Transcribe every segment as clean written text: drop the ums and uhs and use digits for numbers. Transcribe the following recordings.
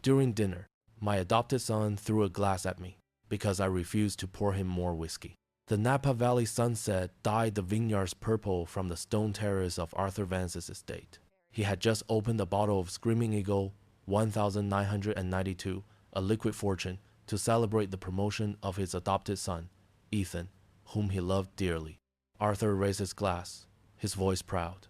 During dinner, my adopted son threw a glass at me because I refused to pour him more whiskey. The Napa Valley sunset dyed the vineyards purple from the stone terrace of Arthur Vance's estate. He had just opened a bottle of Screaming Eagle 1992, a liquid fortune, to celebrate the promotion of his adopted son, Ethan, whom he loved dearly. Arthur raised his glass, his voice proud.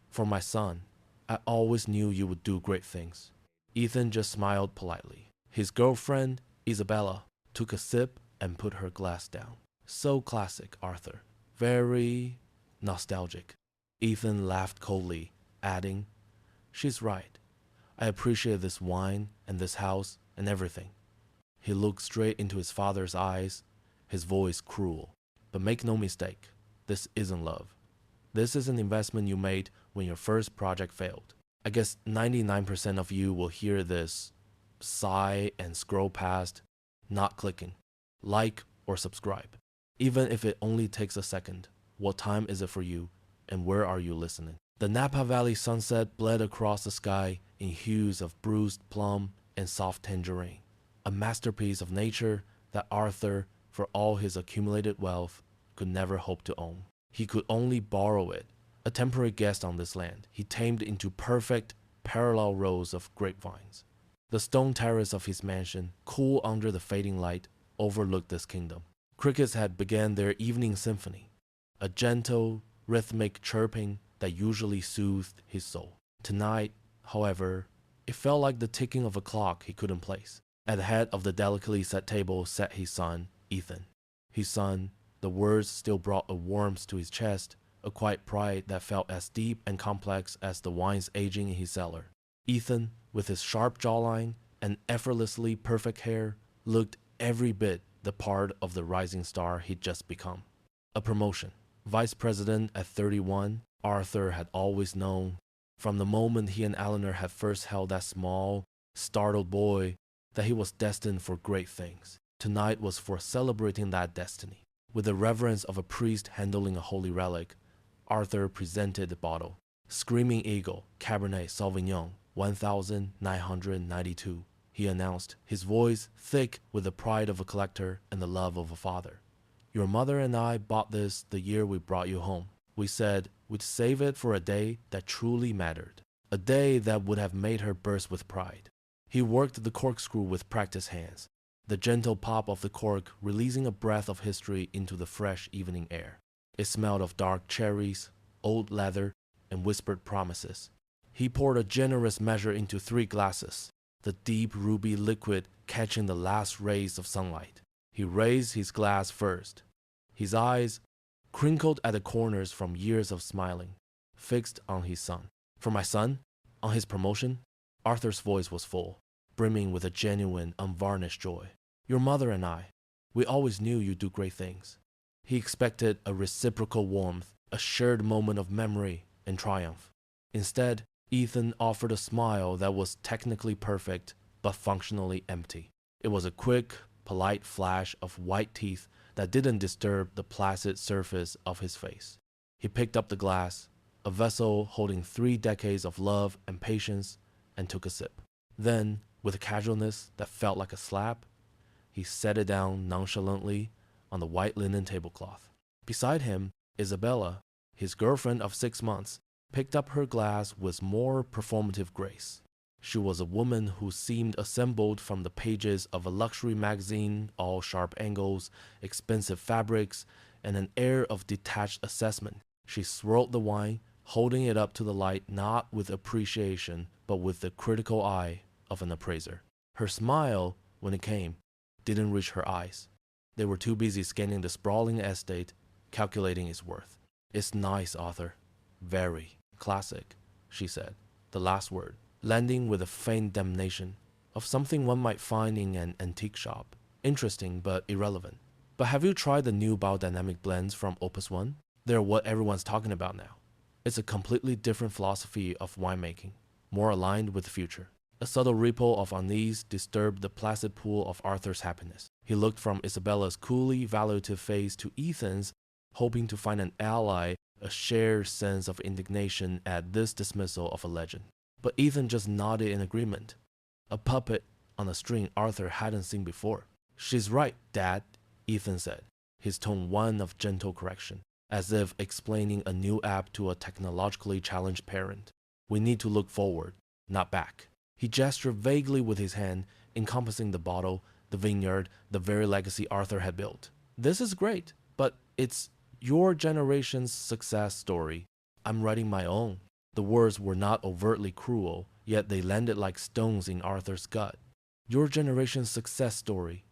For my son, I always knew you would do great things. Ethan just smiled politely. His girlfriend, Isabella, took a sip and put her glass down. So classic, Arthur. Very nostalgic. Ethan laughed coldly, adding, "She's right. I appreciate this wine and this house and everything." He looked straight into his father's eyes, his voice cruel. "But make no mistake, this isn't love. This is an investment you made when your first project failed." I guess 99% of you will hear this, sigh and scroll past, not clicking, like or subscribe. Even if it only takes a second, what time is it for you and where are you listening? The Napa Valley sunset bled across the sky in hues of bruised plum and soft tangerine, a masterpiece of nature that Arthur, for all his accumulated wealth, could never hope to own. He could only borrow it, a temporary guest on this land he tamed into perfect, parallel rows of grapevines. The stone terrace of his mansion, cool under the fading light, overlooked this kingdom. Crickets had begun their evening symphony, a gentle, rhythmic chirping that usually soothed his soul. Tonight, however, it felt like the ticking of a clock he couldn't place. At the head of the delicately set table sat his son, Ethan. His son, the words still brought a warmth to his chest, a quiet pride that felt as deep and complex as the wines aging in his cellar. Ethan, with his sharp jawline and effortlessly perfect hair, looked every bit the part of the rising star he'd just become. A promotion. Vice president at 31, Arthur had always known, from the moment he and Eleanor had first held that small, startled boy, that he was destined for great things. Tonight was for celebrating that destiny. With the reverence of a priest handling a holy relic, Arthur presented the bottle. Screaming Eagle, Cabernet Sauvignon, 1992, he announced, his voice thick with the pride of a collector and the love of a father. "Your mother and I bought this the year we brought you home. We said we'd save it for a day that truly mattered, a day that would have made her burst with pride." He worked the corkscrew with practiced hands, the gentle pop of the cork releasing a breath of history into the fresh evening air. It smelled of dark cherries, old leather, and whispered promises. He poured a generous measure into 3 glasses, the deep ruby liquid catching the last rays of sunlight. He raised his glass first, his eyes, crinkled at the corners from years of smiling, fixed on his son. "For my son? On his promotion?" Arthur's voice was full, brimming with a genuine, unvarnished joy. "Your mother and I, we always knew you'd do great things." He expected a reciprocal warmth, a shared moment of memory and triumph. Instead, Ethan offered a smile that was technically perfect, but functionally empty. It was a quick, polite flash of white teeth that didn't disturb the placid surface of his face. He picked up the glass, a vessel holding 3 decades of love and patience, and took a sip. Then, with a casualness that felt like a slap, he set it down nonchalantly on the white linen tablecloth. Beside him, Isabella, his girlfriend of 6 months, picked up her glass with more performative grace. She was a woman who seemed assembled from the pages of a luxury magazine, all sharp angles, expensive fabrics, and an air of detached assessment. She swirled the wine, holding it up to the light not with appreciation, but with the critical eye of an appraiser. Her smile, when it came, didn't reach her eyes. They were too busy scanning the sprawling estate, calculating its worth. "It's nice, Arthur. Very classic," she said, the last word, landing with a faint damnation of something one might find in an antique shop. Interesting but irrelevant. "But have you tried the new biodynamic blends from Opus One? They're what everyone's talking about now. It's a completely different philosophy of winemaking, more aligned with the future." A subtle ripple of unease disturbed the placid pool of Arthur's happiness. He looked from Isabella's coolly evaluative face to Ethan's, hoping to find an ally, a shared sense of indignation at this dismissal of a legend. But Ethan just nodded in agreement. A puppet, on a string Arthur hadn't seen before. "She's right, Dad," Ethan said, his tone one of gentle correction, as if explaining a new app to a technologically challenged parent. "We need to look forward, not back." He gestured vaguely with his hand, encompassing the bottle, the vineyard, the very legacy Arthur had built. "This is great, but it's your generation's success story. I'm writing my own." The words were not overtly cruel, yet they landed like stones in Arthur's gut. "Your generation's success story,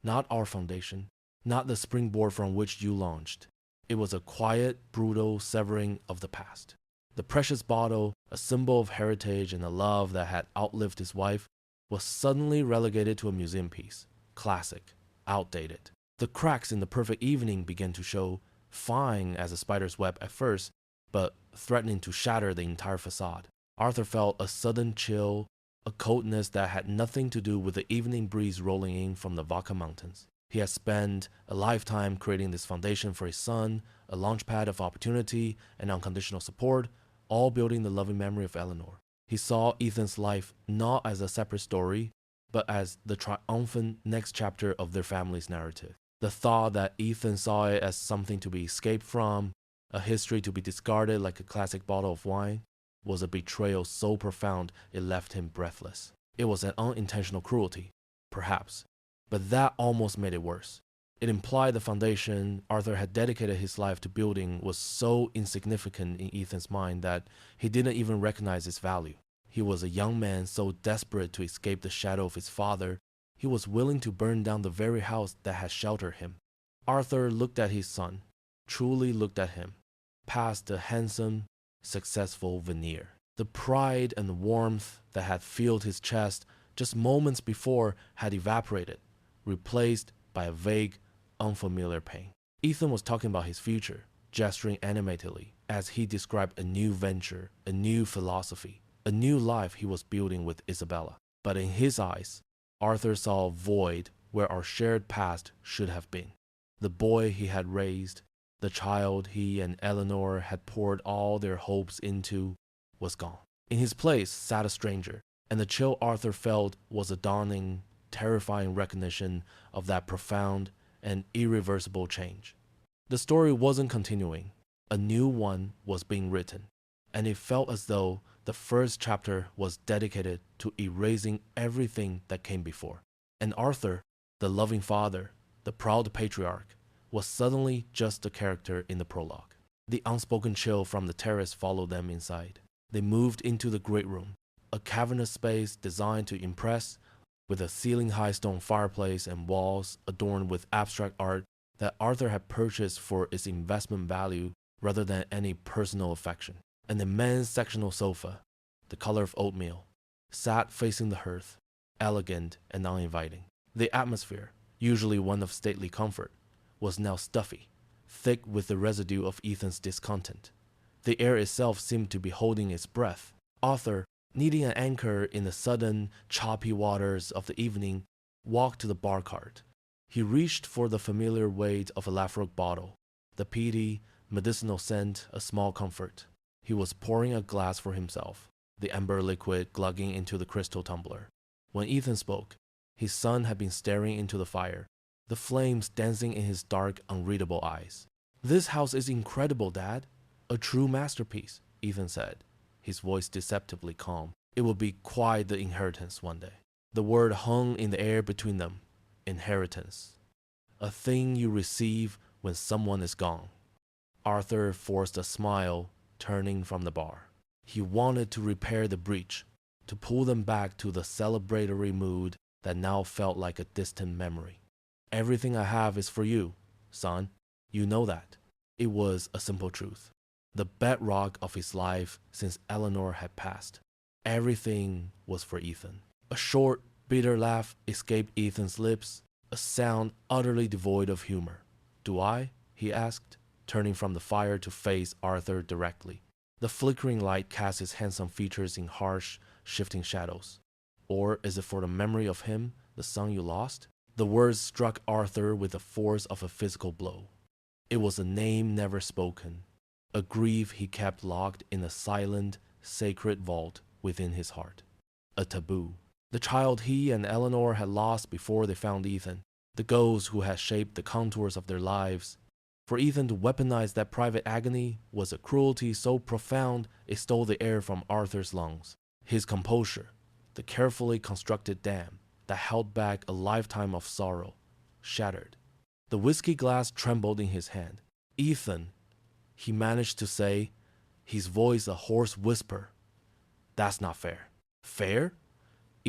not our foundation, not the springboard from which you launched." It was a quiet, brutal severing of the past. The precious bottle, a symbol of heritage and a love that had outlived his wife, was suddenly relegated to a museum piece. Classic, outdated. The cracks in the perfect evening began to show, fine as a spider's web at first, but threatening to shatter the entire facade. Arthur felt a sudden chill, a coldness that had nothing to do with the evening breeze rolling in from the Vaca Mountains. He had spent a lifetime creating this foundation for his son, a launchpad of opportunity and unconditional support, all building the loving memory of Eleanor. He saw Ethan's life not as a separate story, but as the triumphant next chapter of their family's narrative. The thought that Ethan saw it as something to be escaped from, a history to be discarded like a classic bottle of wine, was a betrayal so profound it left him breathless. It was an unintentional cruelty, perhaps, but that almost made it worse. It implied the foundation Arthur had dedicated his life to building was so insignificant in Ethan's mind that he didn't even recognize its value. He was a young man so desperate to escape the shadow of his father, he was willing to burn down the very house that had sheltered him. Arthur looked at his son, truly looked at him, past the handsome, successful veneer. The pride and warmth that had filled his chest just moments before had evaporated, replaced by a vague, unfamiliar pain. Ethan was talking about his future, gesturing animatedly as he described a new venture, a new philosophy, a new life he was building with Isabella. But in his eyes, Arthur saw a void where our shared past should have been. The boy he had raised, the child he and Eleanor had poured all their hopes into, was gone. In his place sat a stranger, and the chill Arthur felt was a dawning, terrifying recognition of that profound and irreversible change. The story wasn't continuing. A new one was being written, and it felt as though the first chapter was dedicated to erasing everything that came before. And Arthur, the loving father, the proud patriarch, was suddenly just a character in the prologue. The unspoken chill from the terrace followed them inside. They moved into the great room, a cavernous space designed to impress, with a ceiling-high stone fireplace and walls adorned with abstract art that Arthur had purchased for its investment value rather than any personal affection. An immense sectional sofa, the color of oatmeal, sat facing the hearth, elegant and uninviting. The atmosphere, usually one of stately comfort, was now stuffy, thick with the residue of Ethan's discontent. The air itself seemed to be holding its breath. Arthur, needing an anchor in the sudden, choppy waters of the evening, walked to the bar cart. He reached for the familiar weight of a Lafroig bottle, the peaty, medicinal scent a small comfort. He was pouring a glass for himself, the amber liquid glugging into the crystal tumbler. When Ethan spoke, his son had been staring into the fire, the flames dancing in his dark, unreadable eyes. "This house is incredible, Dad. A true masterpiece," Ethan said, his voice deceptively calm. "It will be quite the inheritance one day." The word hung in the air between them. Inheritance. A thing you receive when someone is gone. Arthur forced a smile, turning from the bar. He wanted to repair the breach, to pull them back to the celebratory mood that now felt like a distant memory. "Everything I have is for you, son. You know that." It was a simple truth, the bedrock of his life since Eleanor had passed. Everything was for Ethan. A short, bitter laugh escaped Ethan's lips, a sound utterly devoid of humor. "Do I?" he asked, turning from the fire to face Arthur directly. The flickering light cast his handsome features in harsh, shifting shadows. "Or is it for the memory of him, the son you lost?" The words struck Arthur with the force of a physical blow. It was a name never spoken, a grief he kept locked in a silent, sacred vault within his heart. A taboo. The child he and Eleanor had lost before they found Ethan. The ghost who had shaped the contours of their lives. For Ethan to weaponize that private agony was a cruelty so profound it stole the air from Arthur's lungs. His composure, the carefully constructed dam that held back a lifetime of sorrow, shattered. The whiskey glass trembled in his hand. Ethan, he managed to say, his voice a hoarse whisper. That's not fair. Fair?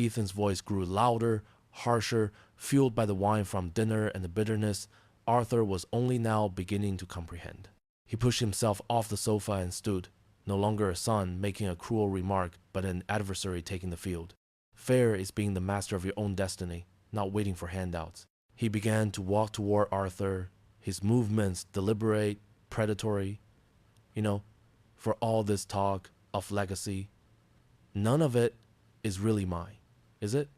Ethan's voice grew louder, harsher, fueled by the wine from dinner and the bitterness Arthur was only now beginning to comprehend. He pushed himself off the sofa and stood, no longer a son making a cruel remark, but an adversary taking the field. Fair is being the master of your own destiny, not waiting for handouts. He began to walk toward Arthur, his movements deliberate, predatory. For all this talk of legacy, none of it is really mine, is it?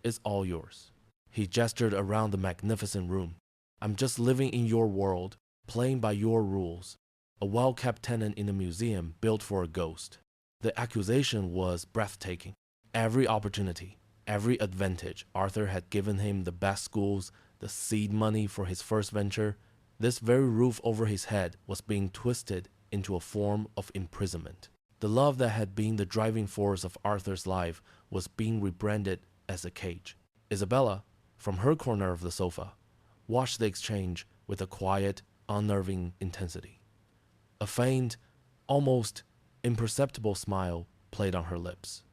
It's all yours. He gestured around the magnificent room. I'm just living in your world, playing by your rules. A well-kept tenant in a museum built for a ghost. The accusation was breathtaking. Every opportunity, every advantage Arthur had given him, the best schools, the seed money for his first venture, this very roof over his head was being twisted into a form of imprisonment. The love that had been the driving force of Arthur's life was being rebranded as a cage. Isabella, from her corner of the sofa, watched the exchange with a quiet, unnerving intensity. A faint, almost imperceptible smile played on her lips.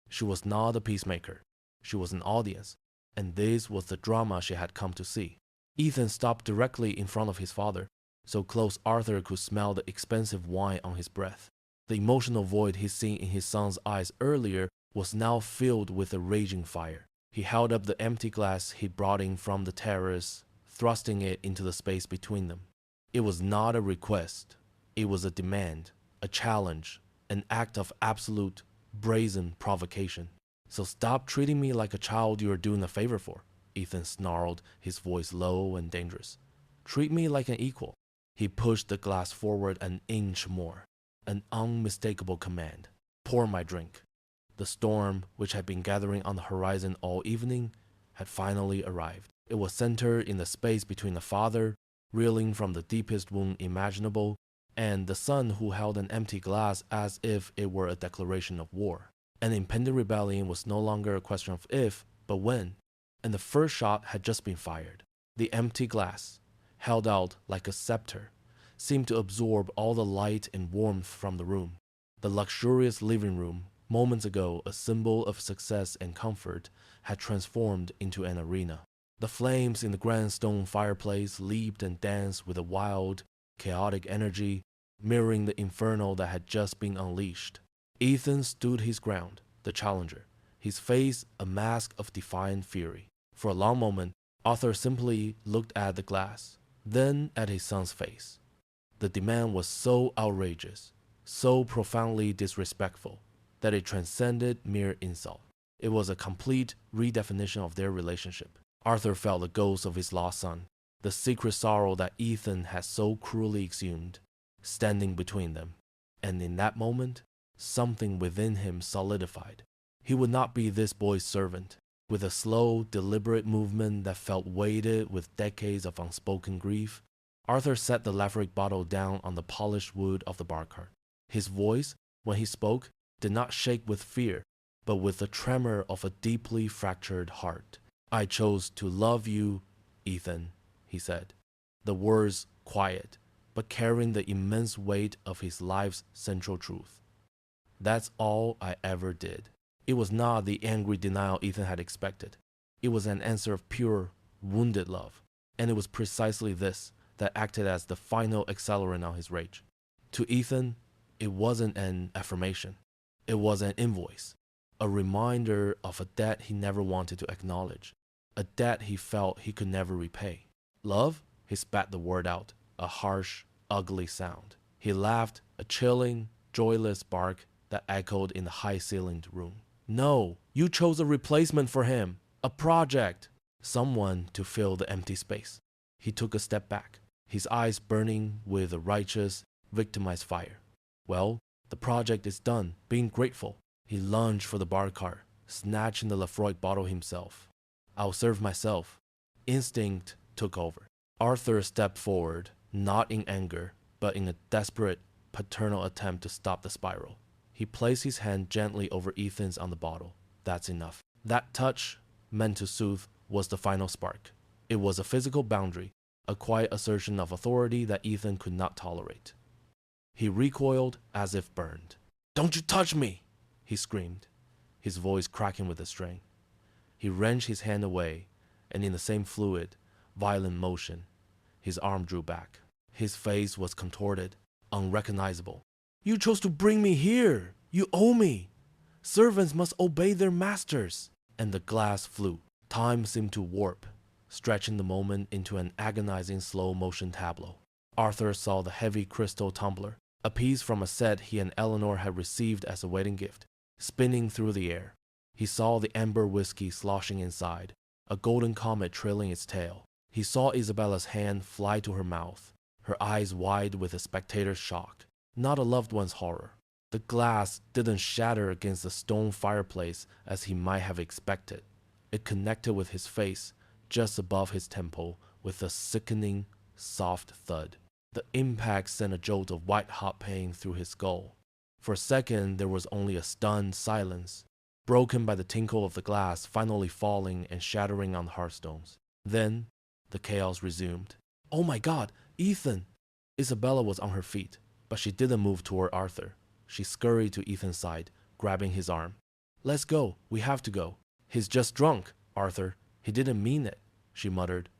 She was not a peacemaker. She was an audience, and this was the drama she had come to see. Ethan stopped directly in front of his father, so close Arthur could smell the expensive wine on his breath. The emotional void he'd seen in his son's eyes earlier was now filled with a raging fire. He held up the empty glass he'd brought in from the terrace, thrusting it into the space between them. It was not a request. It was a demand, a challenge, an act of absolute, brazen provocation. So stop treating me like a child you are doing a favor for, Ethan snarled, his voice low and dangerous. Treat me like an equal. He pushed the glass forward an inch more. An unmistakable command. Pour my drink. The storm, which had been gathering on the horizon all evening, had finally arrived. It was centered in the space between the father, reeling from the deepest wound imaginable, and the son who held an empty glass as if it were a declaration of war. An impending rebellion was no longer a question of if, but when, and the first shot had just been fired. The empty glass, held out like a scepter, seemed to absorb all the light and warmth from the room. The luxurious living room, moments ago a symbol of success and comfort, had transformed into an arena. The flames in the grand stone fireplace leaped and danced with a wild, chaotic energy, mirroring the inferno that had just been unleashed. Ethan stood his ground, the challenger, his face a mask of defiant fury. For a long moment, Arthur simply looked at the glass, then at his son's face. The demand was so outrageous, so profoundly disrespectful, that it transcended mere insult. It was a complete redefinition of their relationship. Arthur felt the ghost of his lost son, the secret sorrow that Ethan had so cruelly exhumed, standing between them. And in that moment, something within him solidified. He would not be this boy's servant. With a slow, deliberate movement that felt weighted with decades of unspoken grief, Arthur set the Lafroig bottle down on the polished wood of the bar cart. His voice, when he spoke, did not shake with fear, but with the tremor of a deeply fractured heart. I chose to love you, Ethan, he said. The words quiet, but carrying the immense weight of his life's central truth. That's all I ever did. It was not the angry denial Ethan had expected. It was an answer of pure, wounded love. And it was precisely this that acted as the final accelerant on his rage. To Ethan, it wasn't an affirmation. It was an invoice, a reminder of a debt he never wanted to acknowledge, a debt he felt he could never repay. Love? He spat the word out, a harsh, ugly sound. He laughed, a chilling, joyless bark that echoed in the high-ceilinged room. No, you chose a replacement for him, a project, someone to fill the empty space. He took a step back, his eyes burning with a righteous, victimized fire. Well, the project is done, being grateful. He lunged for the bar cart, snatching the Lafroy bottle himself. I'll serve myself. Instinct took over. Arthur stepped forward, not in anger, but in a desperate, paternal attempt to stop the spiral. He placed his hand gently over Ethan's on the bottle. That's enough. That touch, meant to soothe, was the final spark. It was a physical boundary, a quiet assertion of authority that Ethan could not tolerate. He recoiled as if burned. "Don't you touch me!" he screamed, his voice cracking with the strain. He wrenched his hand away, and in the same fluid, violent motion, his arm drew back. His face was contorted, unrecognizable. "You chose to bring me here! You owe me! Servants must obey their masters!" And the glass flew. Time seemed to warp, stretching the moment into an agonizing slow-motion tableau. Arthur saw the heavy crystal tumbler, a piece from a set he and Eleanor had received as a wedding gift, spinning through the air. He saw the amber whiskey sloshing inside, a golden comet trailing its tail. He saw Isabella's hand fly to her mouth, her eyes wide with a spectator's shock, not a loved one's horror. The glass didn't shatter against the stone fireplace as he might have expected. It connected with his face, just above his temple, with a sickening, soft thud. The impact sent a jolt of white-hot pain through his skull. For a second, there was only a stunned silence, broken by the tinkle of the glass finally falling and shattering on the hearthstones. Then, the chaos resumed. "Oh my God, Ethan!" Isabella was on her feet, but she didn't move toward Arthur. She scurried to Ethan's side, grabbing his arm. "Let's go. We have to go." "He's just drunk, Arthur. He didn't mean it," she muttered.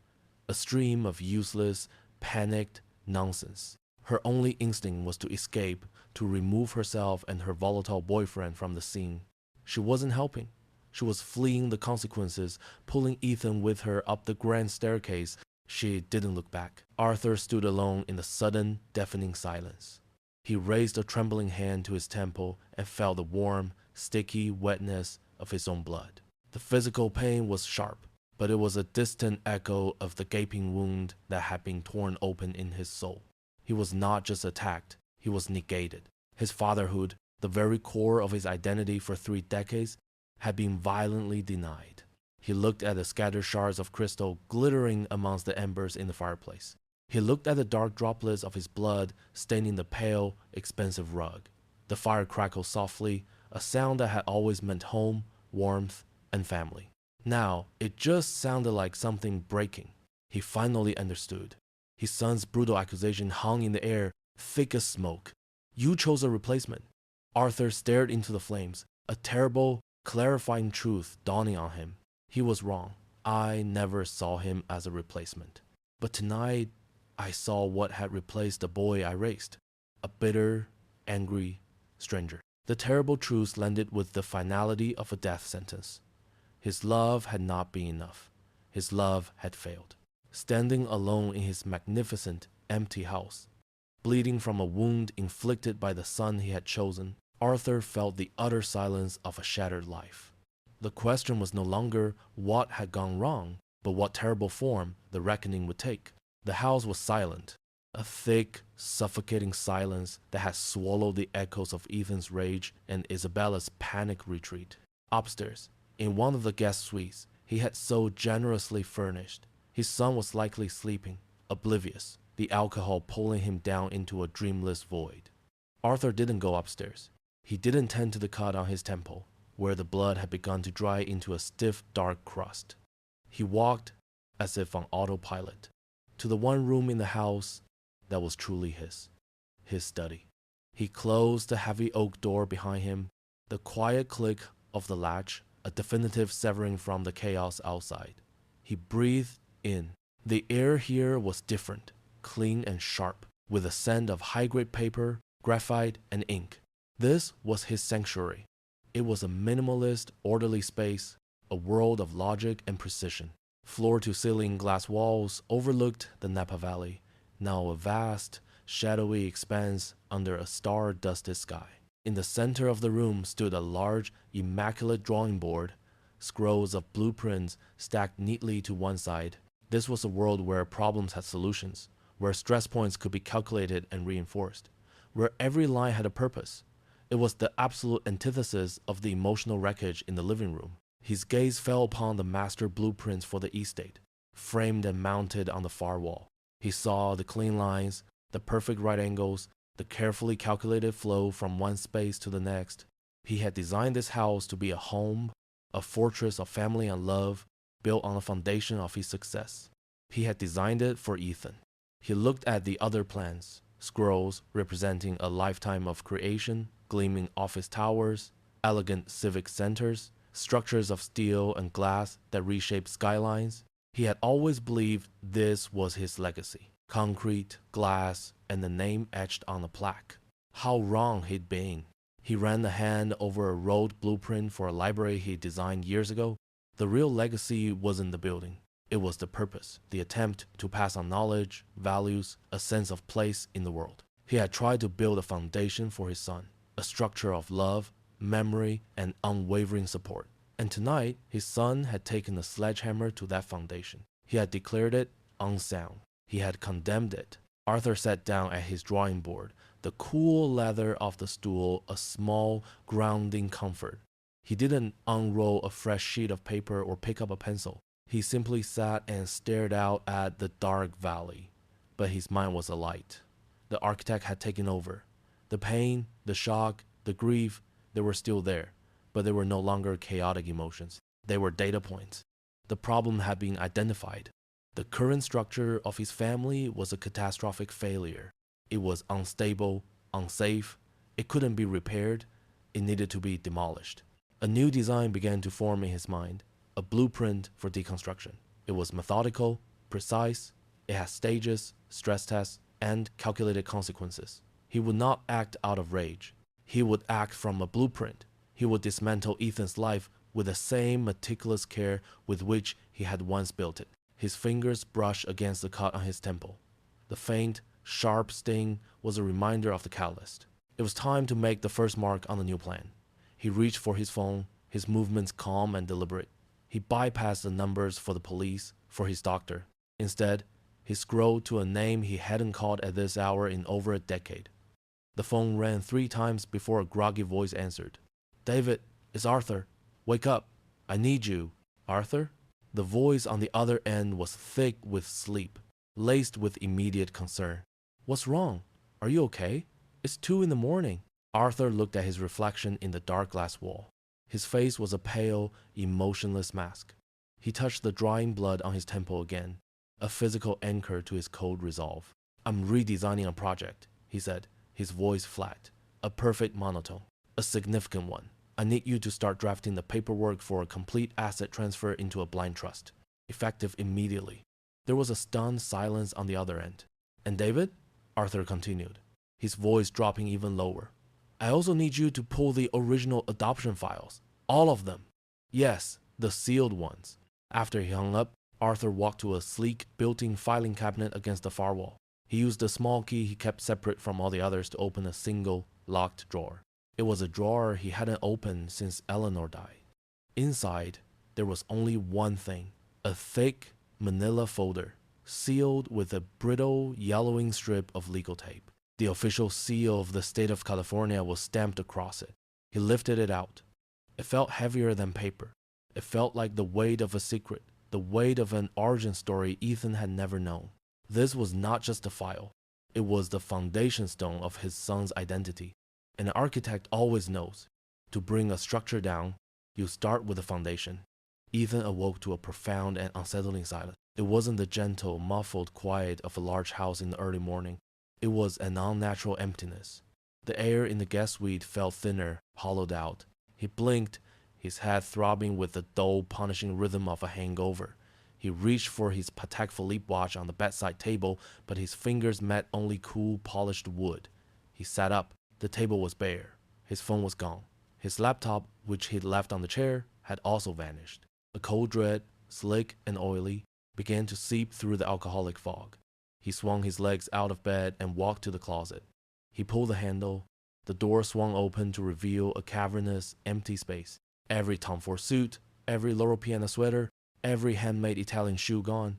A stream of useless, panicked nonsense. Her only instinct was to escape, to remove herself and her volatile boyfriend from the scene. She wasn't helping. She was fleeing the consequences, pulling Ethan with her up the grand staircase. She didn't look back. Arthur stood alone in the sudden, deafening silence. He raised a trembling hand to his temple and felt the warm, sticky wetness of his own blood. The physical pain was sharp, but it was a distant echo of the gaping wound that had been torn open in his soul. He was not just attacked, he was negated. His fatherhood, the very core of his identity for 3 decades, had been violently denied. He looked at the scattered shards of crystal glittering amongst the embers in the fireplace. He looked at the dark droplets of his blood staining the pale, expensive rug. The fire crackled softly, a sound that had always meant home, warmth, and family. Now, it just sounded like something breaking. He finally understood. His son's brutal accusation hung in the air, thick as smoke. "You chose a replacement." Arthur stared into the flames, a terrible, clarifying truth dawning on him. He was wrong. I never saw him as a replacement. But tonight, I saw what had replaced the boy I raised. A bitter, angry stranger. The terrible truth landed with the finality of a death sentence. His love had not been enough. His love had failed. Standing alone in his magnificent, empty house, bleeding from a wound inflicted by the son he had chosen, Arthur felt the utter silence of a shattered life. The question was no longer what had gone wrong, but what terrible form the reckoning would take. The house was silent, a thick, suffocating silence that had swallowed the echoes of Ethan's rage and Isabella's panic retreat. Upstairs, in one of the guest suites he had so generously furnished, his son was likely sleeping, oblivious, the alcohol pulling him down into a dreamless void. Arthur didn't go upstairs. He didn't tend to the cut on his temple, where the blood had begun to dry into a stiff, dark crust. He walked, as if on autopilot, to the one room in the house that was truly his study. He closed the heavy oak door behind him, the quiet click of the latch, a definitive severing from the chaos outside. He breathed in. The air here was different, clean and sharp, with a scent of high-grade paper, graphite, and ink. This was his sanctuary. It was a minimalist, orderly space, a world of logic and precision. Floor-to-ceiling glass walls overlooked the Napa Valley, now a vast, shadowy expanse under a star-dusted sky. In the center of the room stood a large, immaculate drawing board, scrolls of blueprints stacked neatly to one side. This was a world where problems had solutions, where stress points could be calculated and reinforced, where every line had a purpose. It was the absolute antithesis of the emotional wreckage in the living room. His gaze fell upon the master blueprints for the estate, framed and mounted on the far wall. He saw the clean lines, the perfect right angles, the carefully calculated flow from one space to the next. He had designed this house to be a home, a fortress of family and love, built on the foundation of his success. He had designed it for Ethan. He looked at the other plans, scrolls representing a lifetime of creation, gleaming office towers, elegant civic centers, structures of steel and glass that reshaped skylines. He had always believed this was his legacy. Concrete, glass, and the name etched on a plaque. How wrong he'd been. He ran a hand over a road blueprint for a library he designed years ago. The real legacy wasn't the building. It was the purpose, the attempt to pass on knowledge, values, a sense of place in the world. He had tried to build a foundation for his son, a structure of love, memory, and unwavering support. And tonight, his son had taken a sledgehammer to that foundation. He had declared it unsound. He had condemned it. Arthur sat down at his drawing board, the cool leather of the stool a small, grounding comfort. He didn't unroll a fresh sheet of paper or pick up a pencil. He simply sat and stared out at the dark valley. But his mind was alight. The architect had taken over. The pain, the shock, the grief, they were still there, but they were no longer chaotic emotions. They were data points. The problem had been identified. The current structure of his family was a catastrophic failure. It was unstable, unsafe. It couldn't be repaired. It needed to be demolished. A new design began to form in his mind, a blueprint for deconstruction. It was methodical, precise. It had stages, stress tests, and calculated consequences. He would not act out of rage. He would act from a blueprint. He would dismantle Ethan's life with the same meticulous care with which he had once built it. His fingers brushed against the cut on his temple. The faint, sharp sting was a reminder of the catalyst. It was time to make the first mark on the new plan. He reached for his phone, his movements calm and deliberate. He bypassed the numbers for the police, for his doctor. Instead, he scrolled to a name he hadn't called at this hour in over a decade. The phone rang 3 times before a groggy voice answered. "David, it's Arthur. Wake up. I need you." "Arthur?" The voice on the other end was thick with sleep, laced with immediate concern. "What's wrong? Are you okay? It's 2 in the morning." Arthur looked at his reflection in the dark glass wall. His face was a pale, emotionless mask. He touched the drying blood on his temple again, a physical anchor to his cold resolve. "I'm redesigning a project," he said, his voice flat, a perfect monotone, a significant one. "I need you to start drafting the paperwork for a complete asset transfer into a blind trust, effective immediately." There was a stunned silence on the other end. "And David?" Arthur continued, his voice dropping even lower. "I also need you to pull the original adoption files. All of them. Yes, the sealed ones." After he hung up, Arthur walked to a sleek, built-in filing cabinet against the far wall. He used the small key he kept separate from all the others to open a single, locked drawer. It was a drawer he hadn't opened since Eleanor died. Inside, there was only one thing, a thick, manila folder, sealed with a brittle, yellowing strip of legal tape. The official seal of the state of California was stamped across it. He lifted it out. It felt heavier than paper. It felt like the weight of a secret, the weight of an origin story Ethan had never known. This was not just a file. It was the foundation stone of his son's identity. An architect always knows. To bring a structure down, you start with the foundation. Ethan awoke to a profound and unsettling silence. It wasn't the gentle, muffled quiet of a large house in the early morning. It was an unnatural emptiness. The air in the guest suite felt thinner, hollowed out. He blinked, his head throbbing with the dull, punishing rhythm of a hangover. He reached for his Patek Philippe watch on the bedside table, but his fingers met only cool, polished wood. He sat up. The table was bare. His phone was gone. His laptop, which he'd left on the chair, had also vanished. A cold dread, slick and oily, began to seep through the alcoholic fog. He swung his legs out of bed and walked to the closet. He pulled the handle. The door swung open to reveal a cavernous, empty space. Every Tom Ford suit, every Loro Piana sweater, every handmade Italian shoe gone.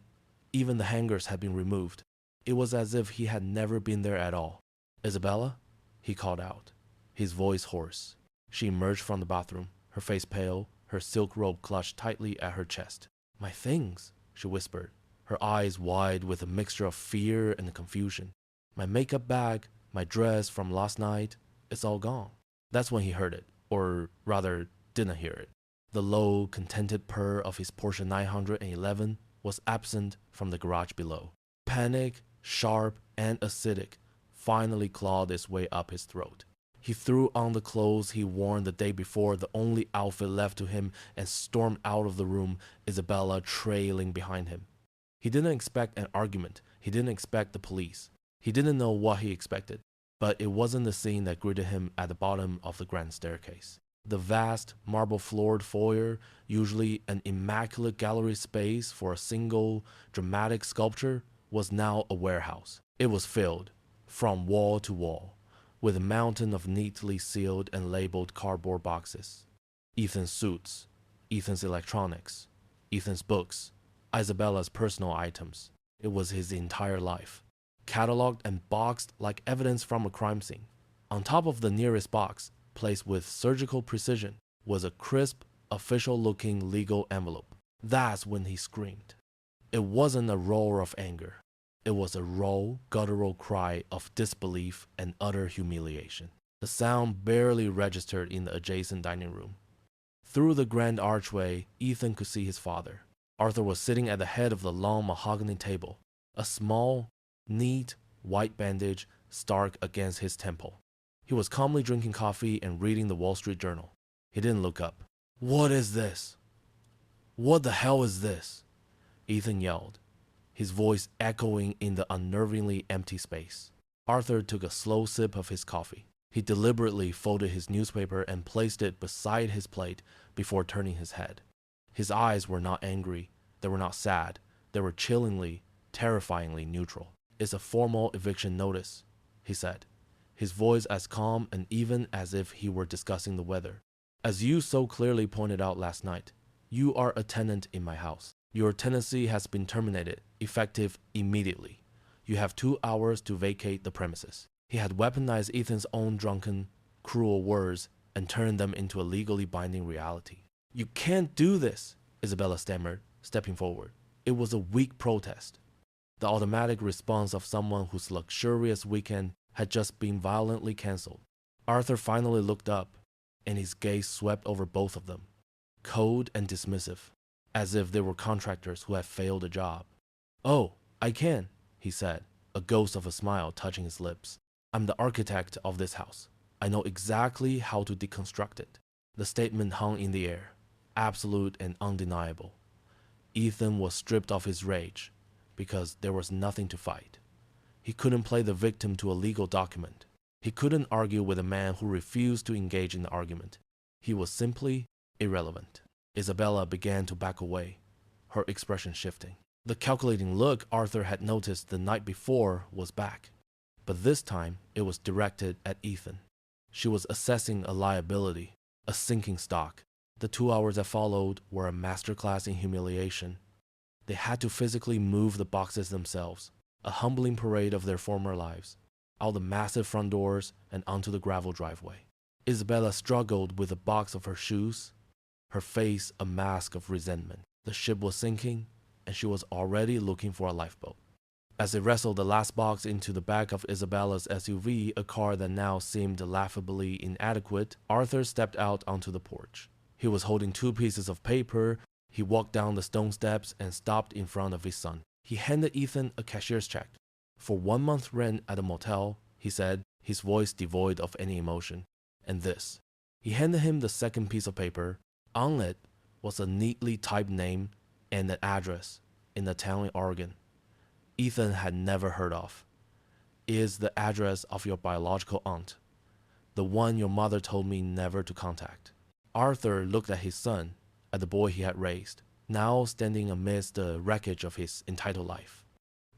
Even the hangers had been removed. It was as if he had never been there at all. "Isabella?" he called out. his voice hoarse. She emerged from the bathroom, her face pale, her silk robe clutched tightly at her chest. "My things," she whispered, her eyes wide with a mixture of fear and confusion. "My makeup bag, my dress from last night, it's all gone." That's when he heard it, or rather, didn't hear it. The low, contented purr of his Porsche 911 was absent from the garage below. Panic, sharp and acidic, finally clawed its way up his throat. He threw on the clothes he worn the day before, the only outfit left to him, and stormed out of the room, Isabella trailing behind him. He didn't expect an argument. He didn't expect the police. He didn't know what he expected, but it wasn't the scene that greeted him at the bottom of the grand staircase. The vast, marble-floored foyer, usually an immaculate gallery space for a single, dramatic sculpture, was now a warehouse. It was filled, from wall to wall, with a mountain of neatly sealed and labeled cardboard boxes. Ethan's suits, Ethan's electronics, Ethan's books, Isabella's personal items. It was his entire life, cataloged and boxed like evidence from a crime scene. On top of the nearest box, placed with surgical precision, was a crisp, official-looking legal envelope. That's when he screamed. It wasn't a roar of anger. It was a raw, guttural cry of disbelief and utter humiliation. The sound barely registered in the adjacent dining room. Through the grand archway, Ethan could see his father. Arthur was sitting at the head of the long mahogany table, a small, neat, white bandage stark against his temple. He was calmly drinking coffee and reading the Wall Street Journal. He didn't look up. "What is this? What the hell is this?" Ethan yelled, his voice echoing in the unnervingly empty space. Arthur took a slow sip of his coffee. He deliberately folded his newspaper and placed it beside his plate before turning his head. His eyes were not angry, they were not sad, they were chillingly, terrifyingly neutral. "It's a formal eviction notice," he said, his voice as calm and even as if he were discussing the weather. "As you so clearly pointed out last night, you are a tenant in my house. Your tenancy has been terminated, effective immediately. You have 2 hours to vacate the premises." He had weaponized Ethan's own drunken, cruel words and turned them into a legally binding reality. "You can't do this," Isabella stammered, stepping forward. It was a weak protest, the automatic response of someone whose luxurious weekend had just been violently cancelled. Arthur finally looked up, and his gaze swept over both of them, cold and dismissive, as if they were contractors who had failed a job. "Oh, I can," he said, a ghost of a smile touching his lips. "I'm the architect of this house. I know exactly how to deconstruct it." The statement hung in the air, absolute and undeniable. Ethan was stripped of his rage, because there was nothing to fight. He couldn't play the victim to a legal document. He couldn't argue with a man who refused to engage in the argument. He was simply irrelevant. Isabella began to back away, her expression shifting. The calculating look Arthur had noticed the night before was back, but this time it was directed at Ethan. She was assessing a liability, a sinking stock. The 2 hours that followed were a masterclass in humiliation. They had to physically move the boxes themselves, a humbling parade of their former lives, out the massive front doors and onto the gravel driveway. Isabella struggled with the box of her shoes, her face a mask of resentment. The ship was sinking, and she was already looking for a lifeboat. As they wrestled the last box into the back of Isabella's SUV, a car that now seemed laughably inadequate, Arthur stepped out onto the porch. He was holding 2 pieces of paper. He walked down the stone steps and stopped in front of his son. He handed Ethan a cashier's check. "For 1 month's rent at a motel," he said, his voice devoid of any emotion. "And this." He handed him the second piece of paper. On it was a neatly typed name and an address in a town in Oregon Ethan had never heard of. "Is the address of your biological aunt, the one your mother told me never to contact." Arthur looked at his son, at the boy he had raised, now standing amidst the wreckage of his entitled life.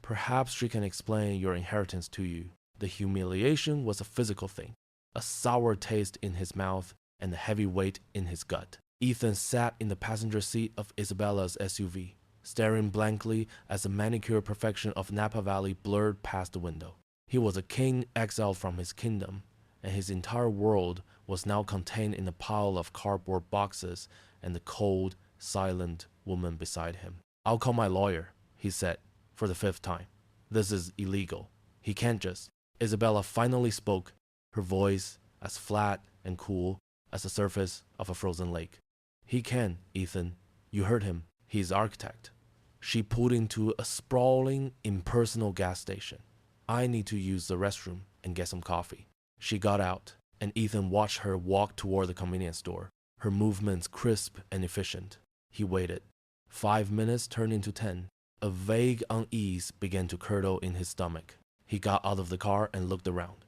"Perhaps she can explain your inheritance to you." The humiliation was a physical thing, a sour taste in his mouth and a heavy weight in his gut. Ethan sat in the passenger seat of Isabella's SUV, staring blankly as the manicured perfection of Napa Valley blurred past the window. He was a king exiled from his kingdom, and his entire world was now contained in a pile of cardboard boxes and the cold, silent woman beside him. "I'll call my lawyer," he said, for the 5th time. "This is illegal. He can't just." Isabella finally spoke, her voice as flat and cool as the surface of a frozen lake. "He can, Ethan. You heard him. He's architect." She pulled into a sprawling, impersonal gas station. "I need to use the restroom and get some coffee." She got out, and Ethan watched her walk toward the convenience store, her movements crisp and efficient. He waited. 5 minutes turned into 10. A vague unease began to curdle in his stomach. He got out of the car and looked around.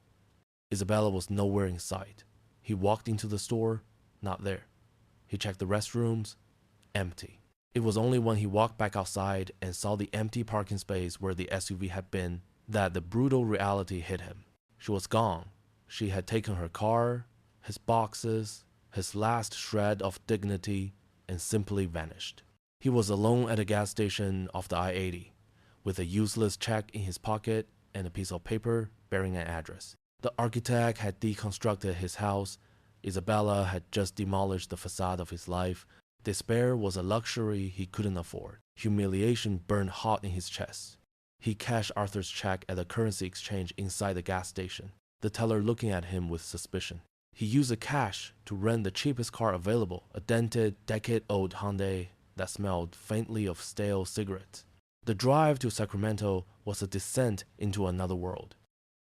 Isabella was nowhere in sight. He walked into the store, not there. He checked the restrooms, empty. It was only when he walked back outside and saw the empty parking space where the SUV had been that the brutal reality hit him. She was gone. She had taken her car, his boxes, his last shred of dignity, and simply vanished. He was alone at a gas station off the I-80, with a useless check in his pocket and a piece of paper bearing an address. The architect had deconstructed his house. Isabella had just demolished the facade of his life. Despair was a luxury he couldn't afford. Humiliation burned hot in his chest. He cashed Arthur's check at the currency exchange inside the gas station, the teller looking at him with suspicion. He used the cash to rent the cheapest car available, a dented, decade-old Hyundai that smelled faintly of stale cigarettes. The drive to Sacramento was a descent into another world.